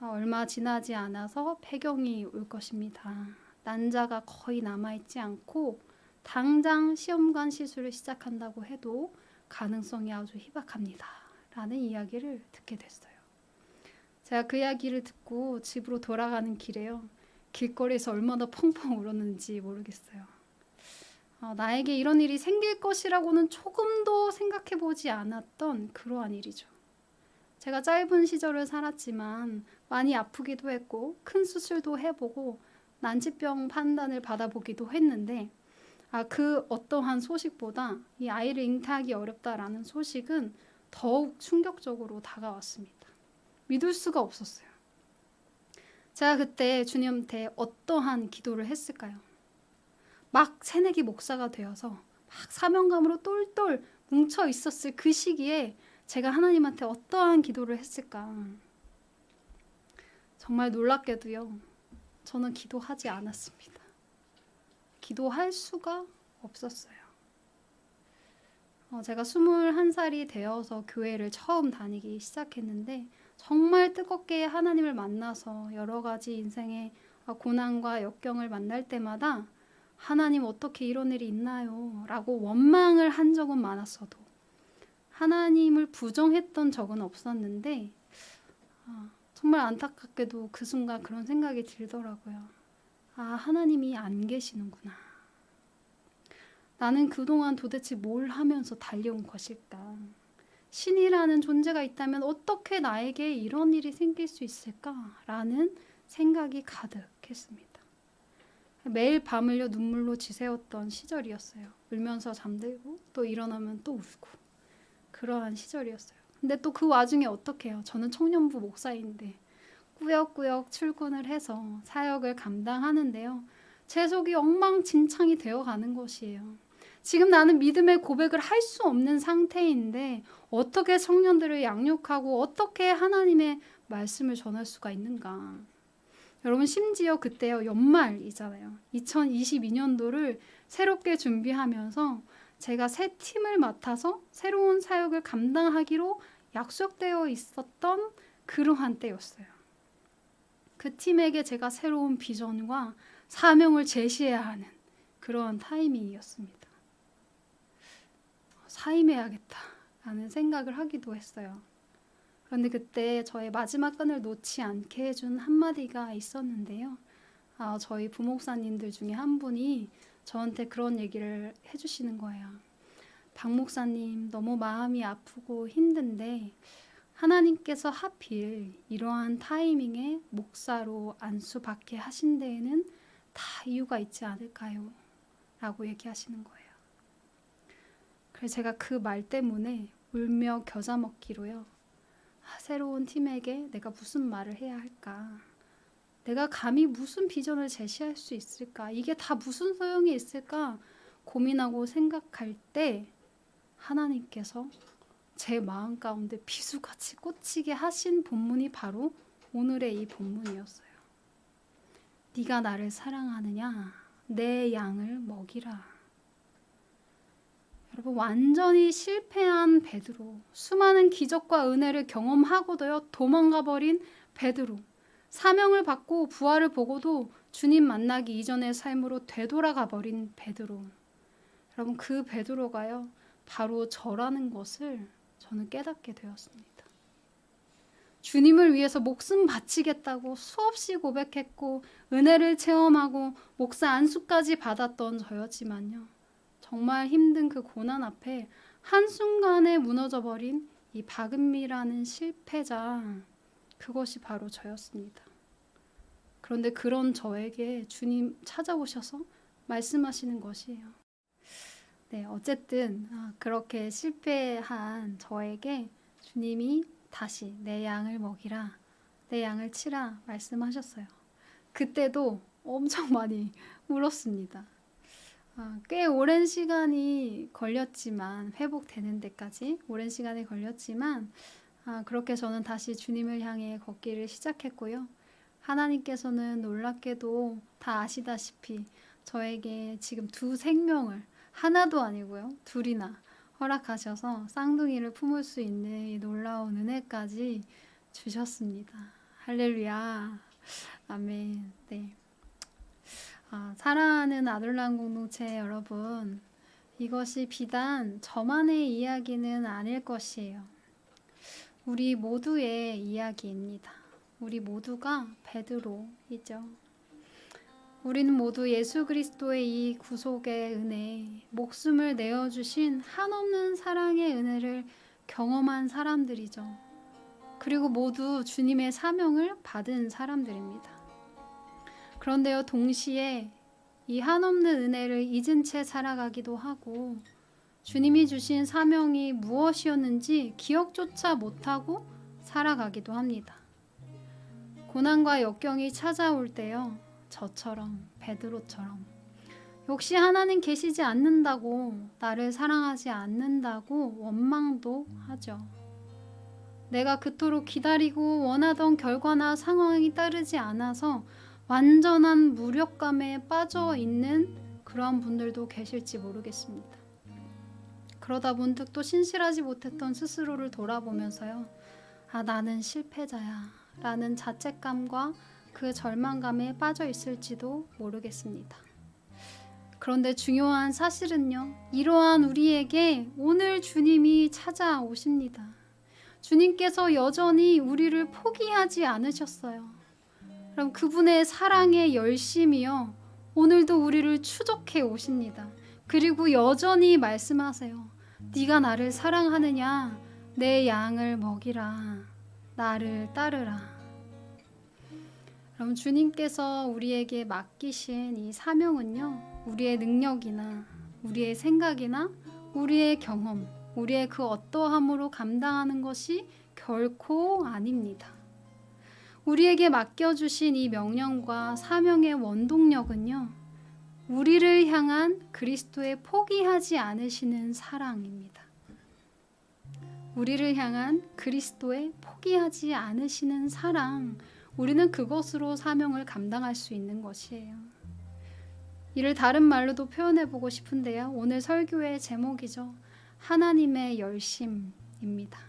얼마 지나지 않아서 폐경이 올 것입니다. 난자가 거의 남아있지 않고 당장 시험관 시술을 시작한다고 해도 가능성이 아주 희박합니다. 라는 이야기를 듣게 됐어요. 제가 그 이야기를 듣고 집으로 돌아가는 길에요. 길거리에서 얼마나 펑펑 울었는지 모르겠어요. 나에게 이런 일이 생길 것이라고는 조금도 생각해보지 않았던 그러한 일이죠. 제가 짧은 시절을 살았지만 많이 아프기도 했고 큰 수술도 해보고 난치병 판단을 받아보기도 했는데 그 어떠한 소식보다 이 아이를 잉태하기 어렵다라는 소식은 더욱 충격적으로 다가왔습니다. 믿을 수가 없었어요. 제가 그때 주님한테 어떠한 기도를 했을까요? 막 새내기 목사가 되어서 막 사명감으로 똘똘 뭉쳐 있었을 그 시기에 제가 하나님한테 어떠한 기도를 했을까? 정말 놀랍게도요. 저는 기도하지 않았습니다. 기도할 수가 없었어요. 제가 21살이 되어서 교회를 처음 다니기 시작했는데 정말 뜨겁게 하나님을 만나서 여러 가지 인생의 고난과 역경을 만날 때마다 하나님 어떻게 이런 일이 있나요? 라고 원망을 한 적은 많았어도 하나님을 부정했던 적은 없었는데 정말 안타깝게도 그 순간 그런 생각이 들더라고요. 하나님이 안 계시는구나. 나는 그동안 도대체 뭘 하면서 달려온 것일까? 신이라는 존재가 있다면 어떻게 나에게 이런 일이 생길 수 있을까라는 생각이 가득했습니다. 매일 밤을요 눈물로 지새웠던 시절이었어요. 울면서 잠들고 또 일어나면 또 울고 그러한 시절이었어요. 근데 또 그 와중에 어떻게 해요? 저는 청년부 목사인데 꾸역꾸역 출근을 해서 사역을 감당하는데요. 제 속이 엉망진창이 되어가는 것이에요. 지금 나는 믿음의 고백을 할 수 없는 상태인데 어떻게 청년들을 양육하고 어떻게 하나님의 말씀을 전할 수가 있는가. 여러분 심지어 그때요 연말이잖아요. 2022년도를 새롭게 준비하면서 제가 새 팀을 맡아서 새로운 사역을 감당하기로 약속되어 있었던 그러한 때였어요. 그 팀에게 제가 새로운 비전과 사명을 제시해야 하는 그러한 타이밍이었습니다. 사임해야겠다라는 생각을 하기도 했어요. 그런데 그때 저의 마지막 끈을 놓지 않게 해준 한마디가 있었는데요. 저희 부목사님들 중에 한 분이 저한테 그런 얘기를 해주시는 거예요. 박 목사님 너무 마음이 아프고 힘든데 하나님께서 하필 이러한 타이밍에 목사로 안수받게 하신 데에는 다 이유가 있지 않을까요? 라고 얘기하시는 거예요. 그래서 제가 그 말 때문에 울며 겨자 먹기로요. 새로운 팀에게 내가 무슨 말을 해야 할까? 내가 감히 무슨 비전을 제시할 수 있을까? 이게 다 무슨 소용이 있을까? 고민하고 생각할 때 하나님께서 제 마음 가운데 비수같이 꽂히게 하신 본문이 바로 오늘의 이 본문이었어요. 네가 나를 사랑하느냐? 내 양을 먹이라. 여러분 완전히 실패한 베드로, 수많은 기적과 은혜를 경험하고도요 도망가버린 베드로, 사명을 받고 부활을 보고도 주님 만나기 이전의 삶으로 되돌아가버린 베드로. 여러분 그 베드로가요 바로 저라는 것을 저는 깨닫게 되었습니다. 주님을 위해서 목숨 바치겠다고 수없이 고백했고 은혜를 체험하고 목사 안수까지 받았던 저였지만요. 정말 힘든 그 고난 앞에 한순간에 무너져버린 이 박은미라는 실패자, 그것이 바로 저였습니다. 그런데 그런 저에게 주님 찾아오셔서 말씀하시는 것이에요. 네, 어쨌든 그렇게 실패한 저에게 주님이 다시 내 양을 먹이라, 내 양을 치라 말씀하셨어요. 그때도 엄청 많이 울었습니다. 꽤 오랜 시간이 걸렸지만 회복되는 데까지 오랜 시간이 걸렸지만 그렇게 저는 다시 주님을 향해 걷기를 시작했고요. 하나님께서는 놀랍게도 다 아시다시피 저에게 지금 두 생명을 하나도 아니고요. 둘이나 허락하셔서 쌍둥이를 품을 수 있는 이 놀라운 은혜까지 주셨습니다. 할렐루야. 아멘. 네. 사랑하는 아들랑 공동체 여러분, 이것이 비단 저만의 이야기는 아닐 것이에요. 우리 모두의 이야기입니다. 우리 모두가 베드로이죠. 우리는 모두 예수 그리스도의 이 구속의 은혜, 목숨을 내어주신 한없는 사랑의 은혜를 경험한 사람들이죠. 그리고 모두 주님의 사명을 받은 사람들입니다. 그런데요, 동시에 이 한없는 은혜를 잊은 채 살아가기도 하고 주님이 주신 사명이 무엇이었는지 기억조차 못하고 살아가기도 합니다. 고난과 역경이 찾아올 때요, 저처럼, 베드로처럼 역시 하나님 계시지 않는다고, 나를 사랑하지 않는다고 원망도 하죠. 내가 그토록 기다리고 원하던 결과나 상황이 따르지 않아서 완전한 무력감에 빠져 있는 그러한 분들도 계실지 모르겠습니다. 그러다 문득 또 신실하지 못했던 스스로를 돌아보면서요, 나는 실패자야 라는 자책감과 그 절망감에 빠져 있을지도 모르겠습니다. 그런데 중요한 사실은요, 이러한 우리에게 오늘 주님이 찾아오십니다. 주님께서 여전히 우리를 포기하지 않으셨어요. 그럼 그분의 사랑의 열심이요, 오늘도 우리를 추적해 오십니다. 그리고 여전히 말씀하세요. 네가 나를 사랑하느냐? 내 양을 먹이라. 나를 따르라. 그럼 주님께서 우리에게 맡기신 이 사명은요, 우리의 능력이나 우리의 생각이나 우리의 경험, 우리의 그 어떠함으로 감당하는 것이 결코 아닙니다. 우리에게 맡겨주신 이 명령과 사명의 원동력은요, 우리를 향한 그리스도의 포기하지 않으시는 사랑입니다. 우리를 향한 그리스도의 포기하지 않으시는 사랑, 우리는 그것으로 사명을 감당할 수 있는 것이에요. 이를 다른 말로도 표현해보고 싶은데요, 오늘 설교의 제목이죠. 하나님의 열심입니다.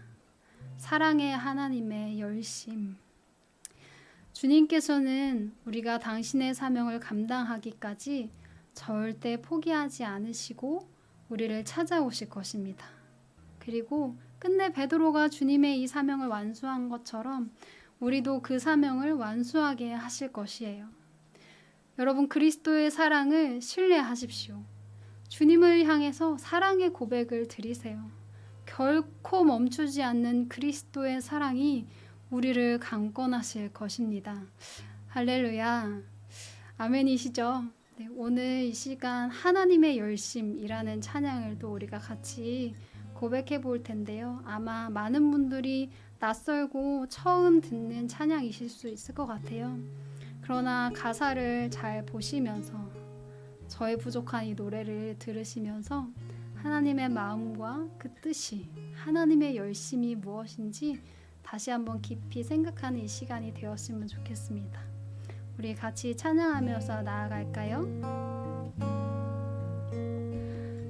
사랑의 하나님의 열심. 주님께서는 우리가 당신의 사명을 감당하기까지 절대 포기하지 않으시고 우리를 찾아오실 것입니다. 그리고 끝내 베드로가 주님의 이 사명을 완수한 것처럼 우리도 그 사명을 완수하게 하실 것이에요. 여러분, 그리스도의 사랑을 신뢰하십시오. 주님을 향해서 사랑의 고백을 드리세요. 결코 멈추지 않는 그리스도의 사랑이 우리를 강권하실 것입니다. 할렐루야. 아멘이시죠? 네, 오늘 이 시간 하나님의 열심이라는 찬양을 또 우리가 같이 고백해 볼 텐데요. 아마 많은 분들이 낯설고 처음 듣는 찬양이실 수 있을 것 같아요. 그러나 가사를 잘 보시면서 저의 부족한 이 노래를 들으시면서 하나님의 마음과 그 뜻이, 하나님의 열심이 무엇인지 다시 한번 깊이 생각하는 이 시간이 되었으면 좋겠습니다. 우리 같이 찬양하면서 나아갈까요?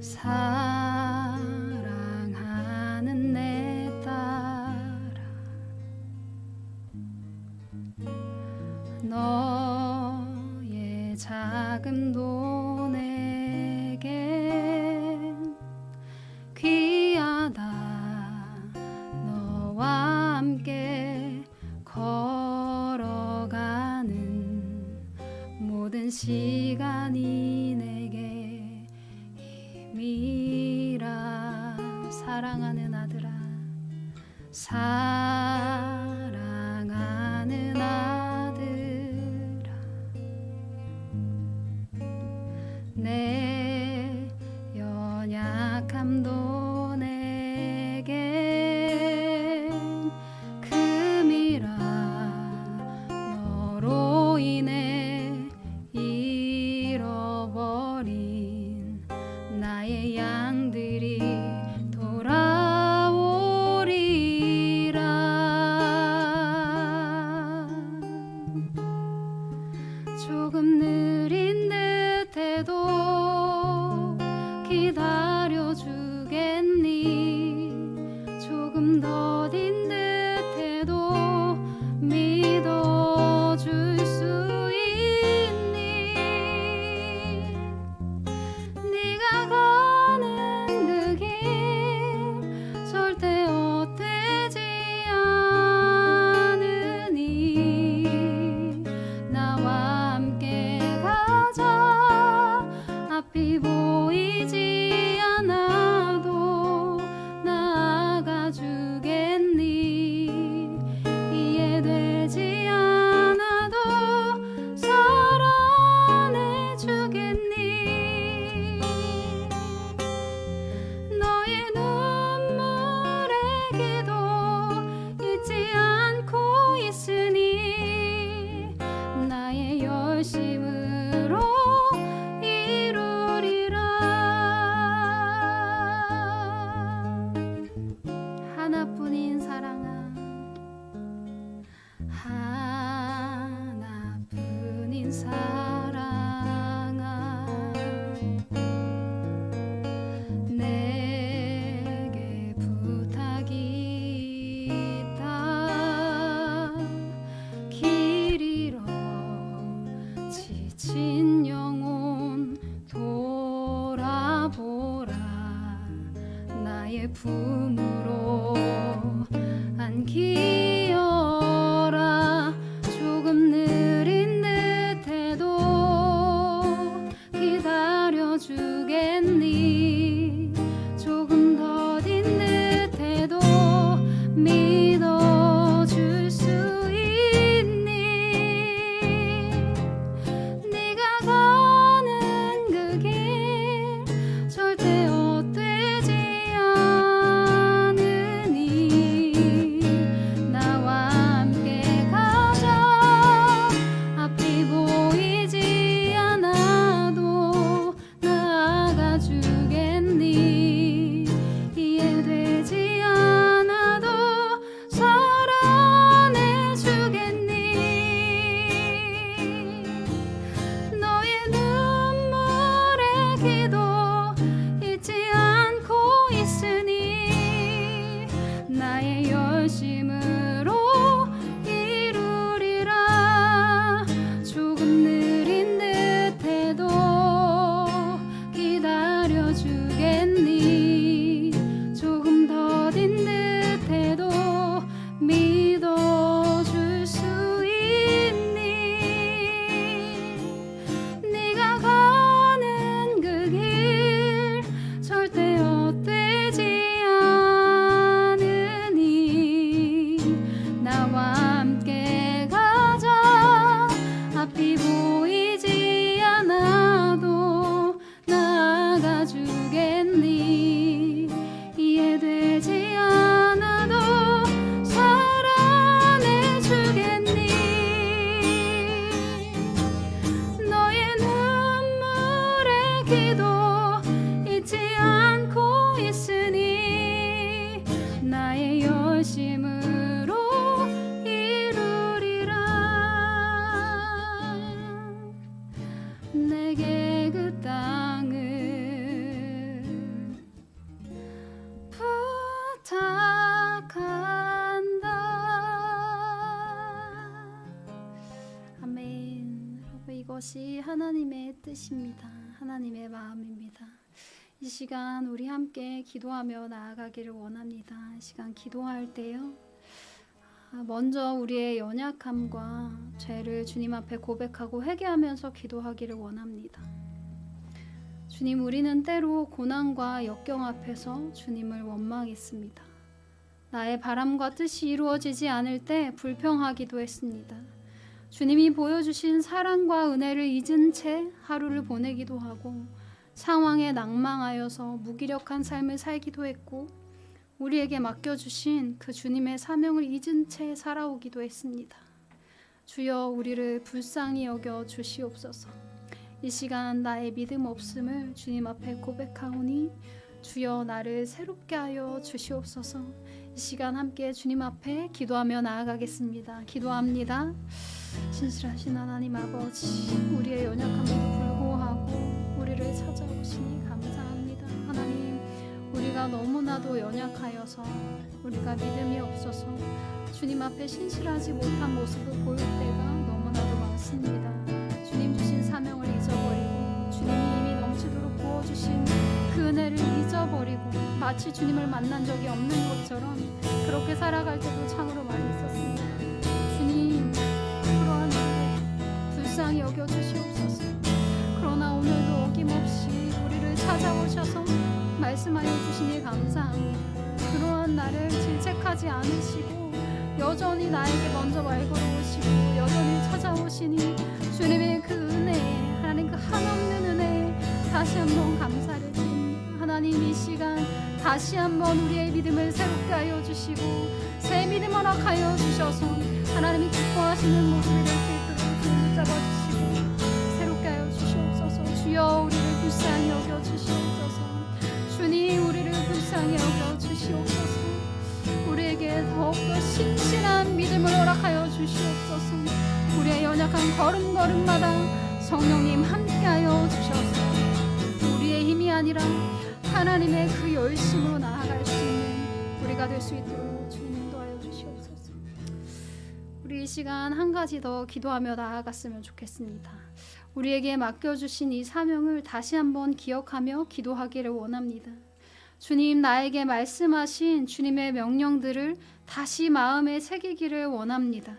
사랑하는 내 딸아, 너의 자금도 내겐 귀하다. 너와 함께 걸어가는 모든 시간이 내게 힘이라. 사랑하는 아들아, 사랑하는 아들아, 내 연약함도 내겐 금이라. 너로 인해 이 주신 사랑아, 내게 부탁이 있다. 길 잃어 지친 영혼 돌아보라. 나의 품으로 안기어라. 조금 느린 듯해도 기다려주겠니. 조금 더딘 듯해도 믿어줄 수 있니. 네가 가는 그 길 절대 헛되지 않으니. 나와 함께 가자. 앞이 보이지 않아도 나아가 주겠니. 이해되지 않아도 사랑해 주겠니. 너의 눈물의 기도 잊지 않고 있으니. 나의 열심으로 이루리라. 조금 느린 듯해도 기다려주겠니. 조금 더딘 듯해도 믿어줄 수 있니. 네가 가는 그 길 절대 헛되지 않으니. 나와 함께 가자. 앞이 보이지 않아도 나아가 주겠니. 이해되지 않아도 사랑해 주겠니. 너의 눈물의 기도 잊지 않고 있으니. 나의 열심으로 이루리라. 내게 그 땅을 부탁한다. 아멘. 여러분, 이것이 하나님의 뜻입니다. 하나님의 마음입니다. 이 시간 우리 함께 기도하며 나아가기를 원합니다. 이 시간 기도할 때요, 먼저 우리의 연약함과 죄를 주님 앞에 고백하고 회개하면서 기도하기를 원합니다. 주님, 우리는 때로 고난과 역경 앞에서 주님을 원망했습니다. 나의 바람과 뜻이 이루어지지 않을 때 불평하기도 했습니다. 주님이 보여주신 사랑과 은혜를 잊은 채 하루를 보내기도 하고, 상황에 낭망하여서 무기력한 삶을 살기도 했고, 우리에게 맡겨주신 그 주님의 사명을 잊은 채 살아오기도 했습니다. 주여, 우리를 불쌍히 여겨 주시옵소서. 이 시간 나의 믿음 없음을 주님 앞에 고백하오니 주여, 나를 새롭게 하여 주시옵소서. 이 시간 함께 주님 앞에 기도하며 나아가겠습니다. 기도합니다. 신실하신 하나님 아버지, 우리의 연약함에도 불구하고 우리를 찾아오시니 감사합니다. 하나님, 우리가 너무나도 연약하여서 우리가 믿음이 없어서 주님 앞에 신실하지 못한 모습을 보일 때가 너무나도 많습니다. 주님 주신 사명을 잊어버리고 주님이 이미 넘치도록 부어주신 그 은혜를 잊어버리고 마치 주님을 만난 적이 없는 것처럼 그렇게 살아갈 때도 참으로 많이 있었습니다. 주님, 그러한 우리를 불쌍히 여겨주시옵소서. 그러나 오늘도 어김없이 우리를 찾아오셔서 말씀하여 주시니 감사합니다. 그러한 나를 질책하지 않으시고 여전히 나에게 먼저 말 걸어오시고 여전히 찾아오시니 주님의 그 은혜에, 하나님 그 한없는 은혜에 다시 한번 감사를 드립니다. 하나님, 이 시간 다시 한번 우리의 믿음을 새롭게 하여 주시고 새 믿음 허락하여 주셔서 하나님이 기뻐하시는 모습이 될 수 있도록 주님 붙잡아주시고 새롭게 하여 주시옵소서. 주여, 우리를 불쌍히 여겨 주시옵소서. 주님, 우리를 불쌍히 여겨 주시옵소서. 우리에게 더욱더 신실한 믿음을 허락하여 주시옵소서. 우리의 연약한 걸음걸음마다 성령님 함께하여 주셔서 우리의 힘이 아니라 하나님의 그 열심으로 나아갈 수 있는 우리가 될 수 있도록 주님 인도하여 주시옵소서. 우리 이 시간 한 가지 더 기도하며 나아갔으면 좋겠습니다. 우리에게 맡겨주신 이 사명을 다시 한번 기억하며 기도하기를 원합니다. 주님, 나에게 말씀하신 주님의 명령들을 다시 마음에 새기기를 원합니다.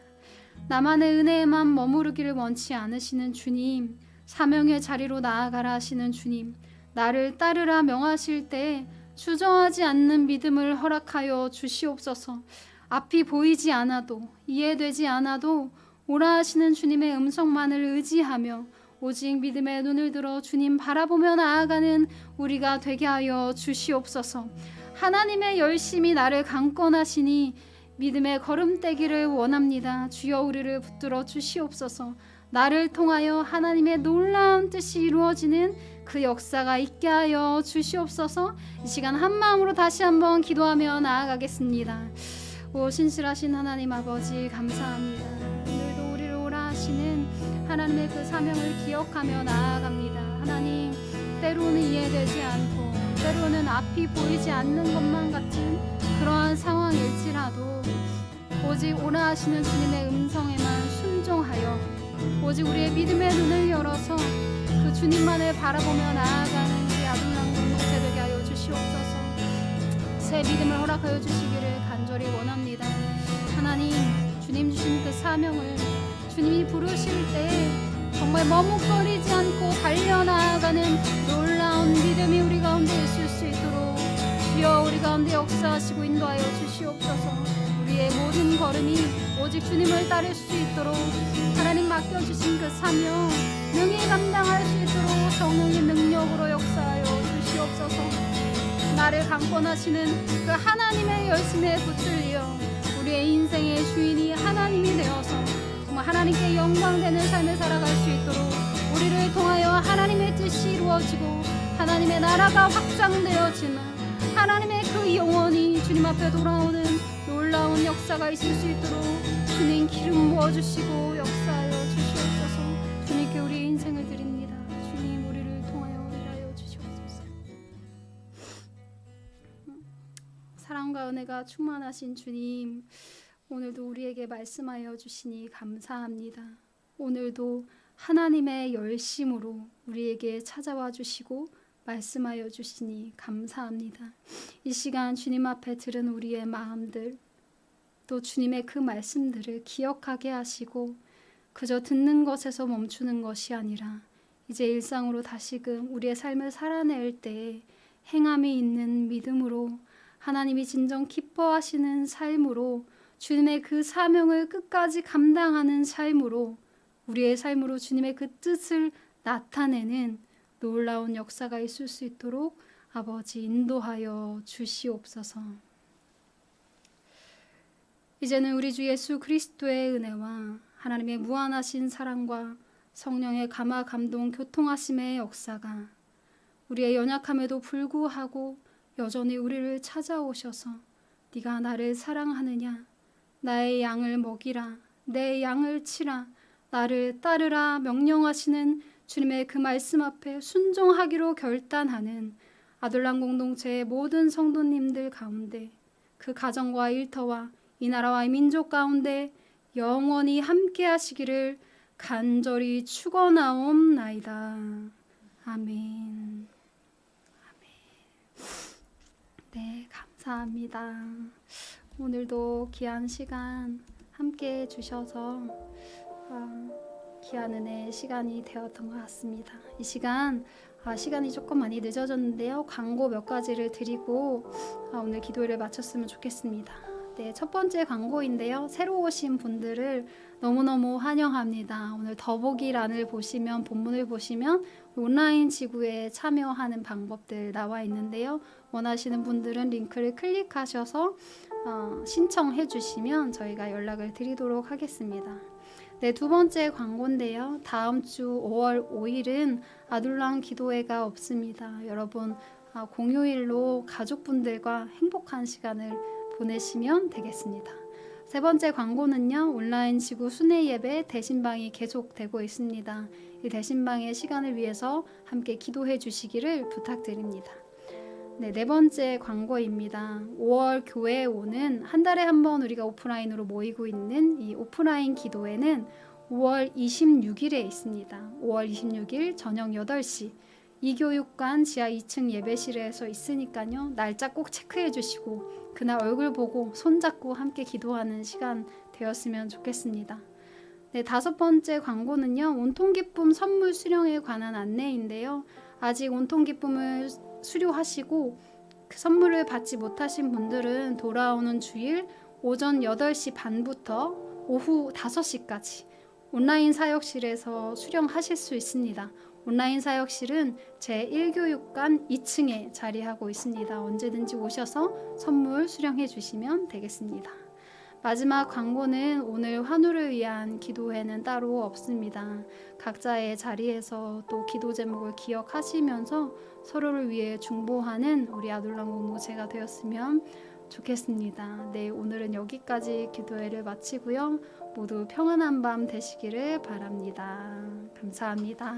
나만의 은혜에만 머무르기를 원치 않으시는 주님, 사명의 자리로 나아가라 하시는 주님, 나를 따르라 명하실 때 주저하지 않는 믿음을 허락하여 주시옵소서. 앞이 보이지 않아도, 이해되지 않아도 오라 하시는 주님의 음성만을 의지하며 오직 믿음의 눈을 들어 주님 바라보며 나아가는 우리가 되게 하여 주시옵소서. 하나님의 열심이 나를 강권하시니 믿음의 걸음떼기를 원합니다. 주여, 우리를 붙들어 주시옵소서. 나를 통하여 하나님의 놀라운 뜻이 이루어지는 그 역사가 있게 하여 주시옵소서. 이 시간 한 마음으로 다시 한번 기도하며 나아가겠습니다. 오 신실하신 하나님 아버지, 감사합니다. 오늘도 우리를 오라 하시는 하나님의 그 사명을 기억하며 나아갑니다. 하나님, 때로는 이해되지 않고 때로는 앞이 보이지 않는 것만 같은 그러한 상황일지라도 오직 오라 하시는 주님의 음성에만 순종하여 오직 우리의 믿음의 눈을 열어서 그 주님만을 바라보며 나아가는 우리 아름다운 공동체 되게 하여 주시옵소서. 새 믿음을 허락하여 주시기를 간절히 원합니다. 하나님, 주님 주신 그 사명을 주님이 부르실 때 정말 머뭇거리지 않고 달려나아가는 놀라운 믿음이 우리 가운데 있을 수 있도록 주여 우리 가운데 역사하시고 인도하여 주시옵소서. 우리의 모든 걸음이 오직 주님을 따를 수 있도록 하나님 맡겨주신 그 사명 능히 감당할 수 있도록 성령의 능력으로 역사하여 주시옵소서. 나를 강권하시는 그 하나님의 열심에 붙들려 우리의 인생의 주인이 하나님이 되어서 하나님께 영광되는 삶을 살아갈 수 있도록 우리를 통하여 하나님의 뜻이 이루어지고 하나님의 나라가 확장되어지는 하나님의 그 영원히 주님 앞에 돌아오는 놀라운 역사가 있을 수 있도록 주님 기름 부어주시고 역사하여 주시옵소서. 주님께 우리 인생을 드립니다. 주님, 우리를 통하여 일하여 주시옵소서. 사랑과 은혜가 충만하신 주님, 오늘도 우리에게 말씀하여 주시니 감사합니다. 오늘도 하나님의 열심으로 우리에게 찾아와 주시고 말씀하여 주시니 감사합니다. 이 시간 주님 앞에 들은 우리의 마음들, 또 주님의 그 말씀들을 기억하게 하시고 그저 듣는 것에서 멈추는 것이 아니라 이제 일상으로 다시금 우리의 삶을 살아낼 때 행함이 있는 믿음으로 하나님이 진정 기뻐하시는 삶으로 주님의 그 사명을 끝까지 감당하는 삶으로 우리의 삶으로 주님의 그 뜻을 나타내는 놀라운 역사가 있을 수 있도록 아버지 인도하여 주시옵소서. 이제는 우리 주 예수 그리스도의 은혜와 하나님의 무한하신 사랑과 성령의 감화 감동 교통하심의 역사가 우리의 연약함에도 불구하고 여전히 우리를 찾아오셔서 네가 나를 사랑하느냐, 나의 양을 먹이라, 내 양을 치라, 나를 따르라 명령하시는 주님의 그 말씀 앞에 순종하기로 결단하는 아들람 공동체의 모든 성도님들 가운데 그 가정과 일터와 이 나라와 이 민족 가운데 영원히 함께 하시기를 간절히 축원하옵나이다. 아멘. 네, 감사합니다. 오늘도 귀한 시간 함께 해주셔서 귀한 은혜의 시간이 되었던 것 같습니다. 이 시간 시간이 조금 많이 늦어졌는데요. 광고 몇 가지를 드리고 오늘 기도를 마쳤으면 좋겠습니다. 네, 첫 번째 광고인데요. 새로 오신 분들을 너무너무 환영합니다. 오늘 더보기란을 보시면 본문을 보시면 온라인 지구에 참여하는 방법들 나와 있는데요. 원하시는 분들은 링크를 클릭하셔서 신청해 주시면 저희가 연락을 드리도록 하겠습니다. 네, 두 번째 광고인데요. 다음 주 5월 5일은 아둘람 기도회가 없습니다. 여러분 공휴일로 가족분들과 행복한 시간을 보내시면 되겠습니다. 세 번째 광고는요, 온라인 지구 순회 예배 대신방이 계속되고 있습니다. 이 대신방의 시간을 위해서 함께 기도해 주시기를 부탁드립니다. 네, 네 번째 광고입니다. 5월 교회에 오는 한 달에 한 번 우리가 오프라인으로 모이고 있는 이 오프라인 기도회는 5월 26일에 있습니다. 5월 26일 저녁 8시 이교육관 지하 2층 예배실에서 있으니까요. 날짜 꼭 체크해 주시고 그날 얼굴 보고 손잡고 함께 기도하는 시간 되었으면 좋겠습니다. 네, 다섯 번째 광고는요. 온통 기쁨 선물 수령에 관한 안내인데요. 아직 온통 기쁨을 수료하시고 그 선물을 받지 못하신 분들은 돌아오는 주일 오전 8시 반부터 오후 5시까지 온라인 사역실에서 수령하실 수 있습니다. 온라인 사역실은 제1교육관 2층에 자리하고 있습니다. 언제든지 오셔서 선물 수령해 주시면 되겠습니다. 마지막 광고는 오늘 환우를 위한 기도회는 따로 없습니다. 각자의 자리에서 또 기도 제목을 기억하시면서 서로를 위해 중보하는 우리 아둘람 공동체가 되었으면 좋겠습니다. 네, 오늘은 여기까지 기도회를 마치고요. 모두 평안한 밤 되시기를 바랍니다. 감사합니다.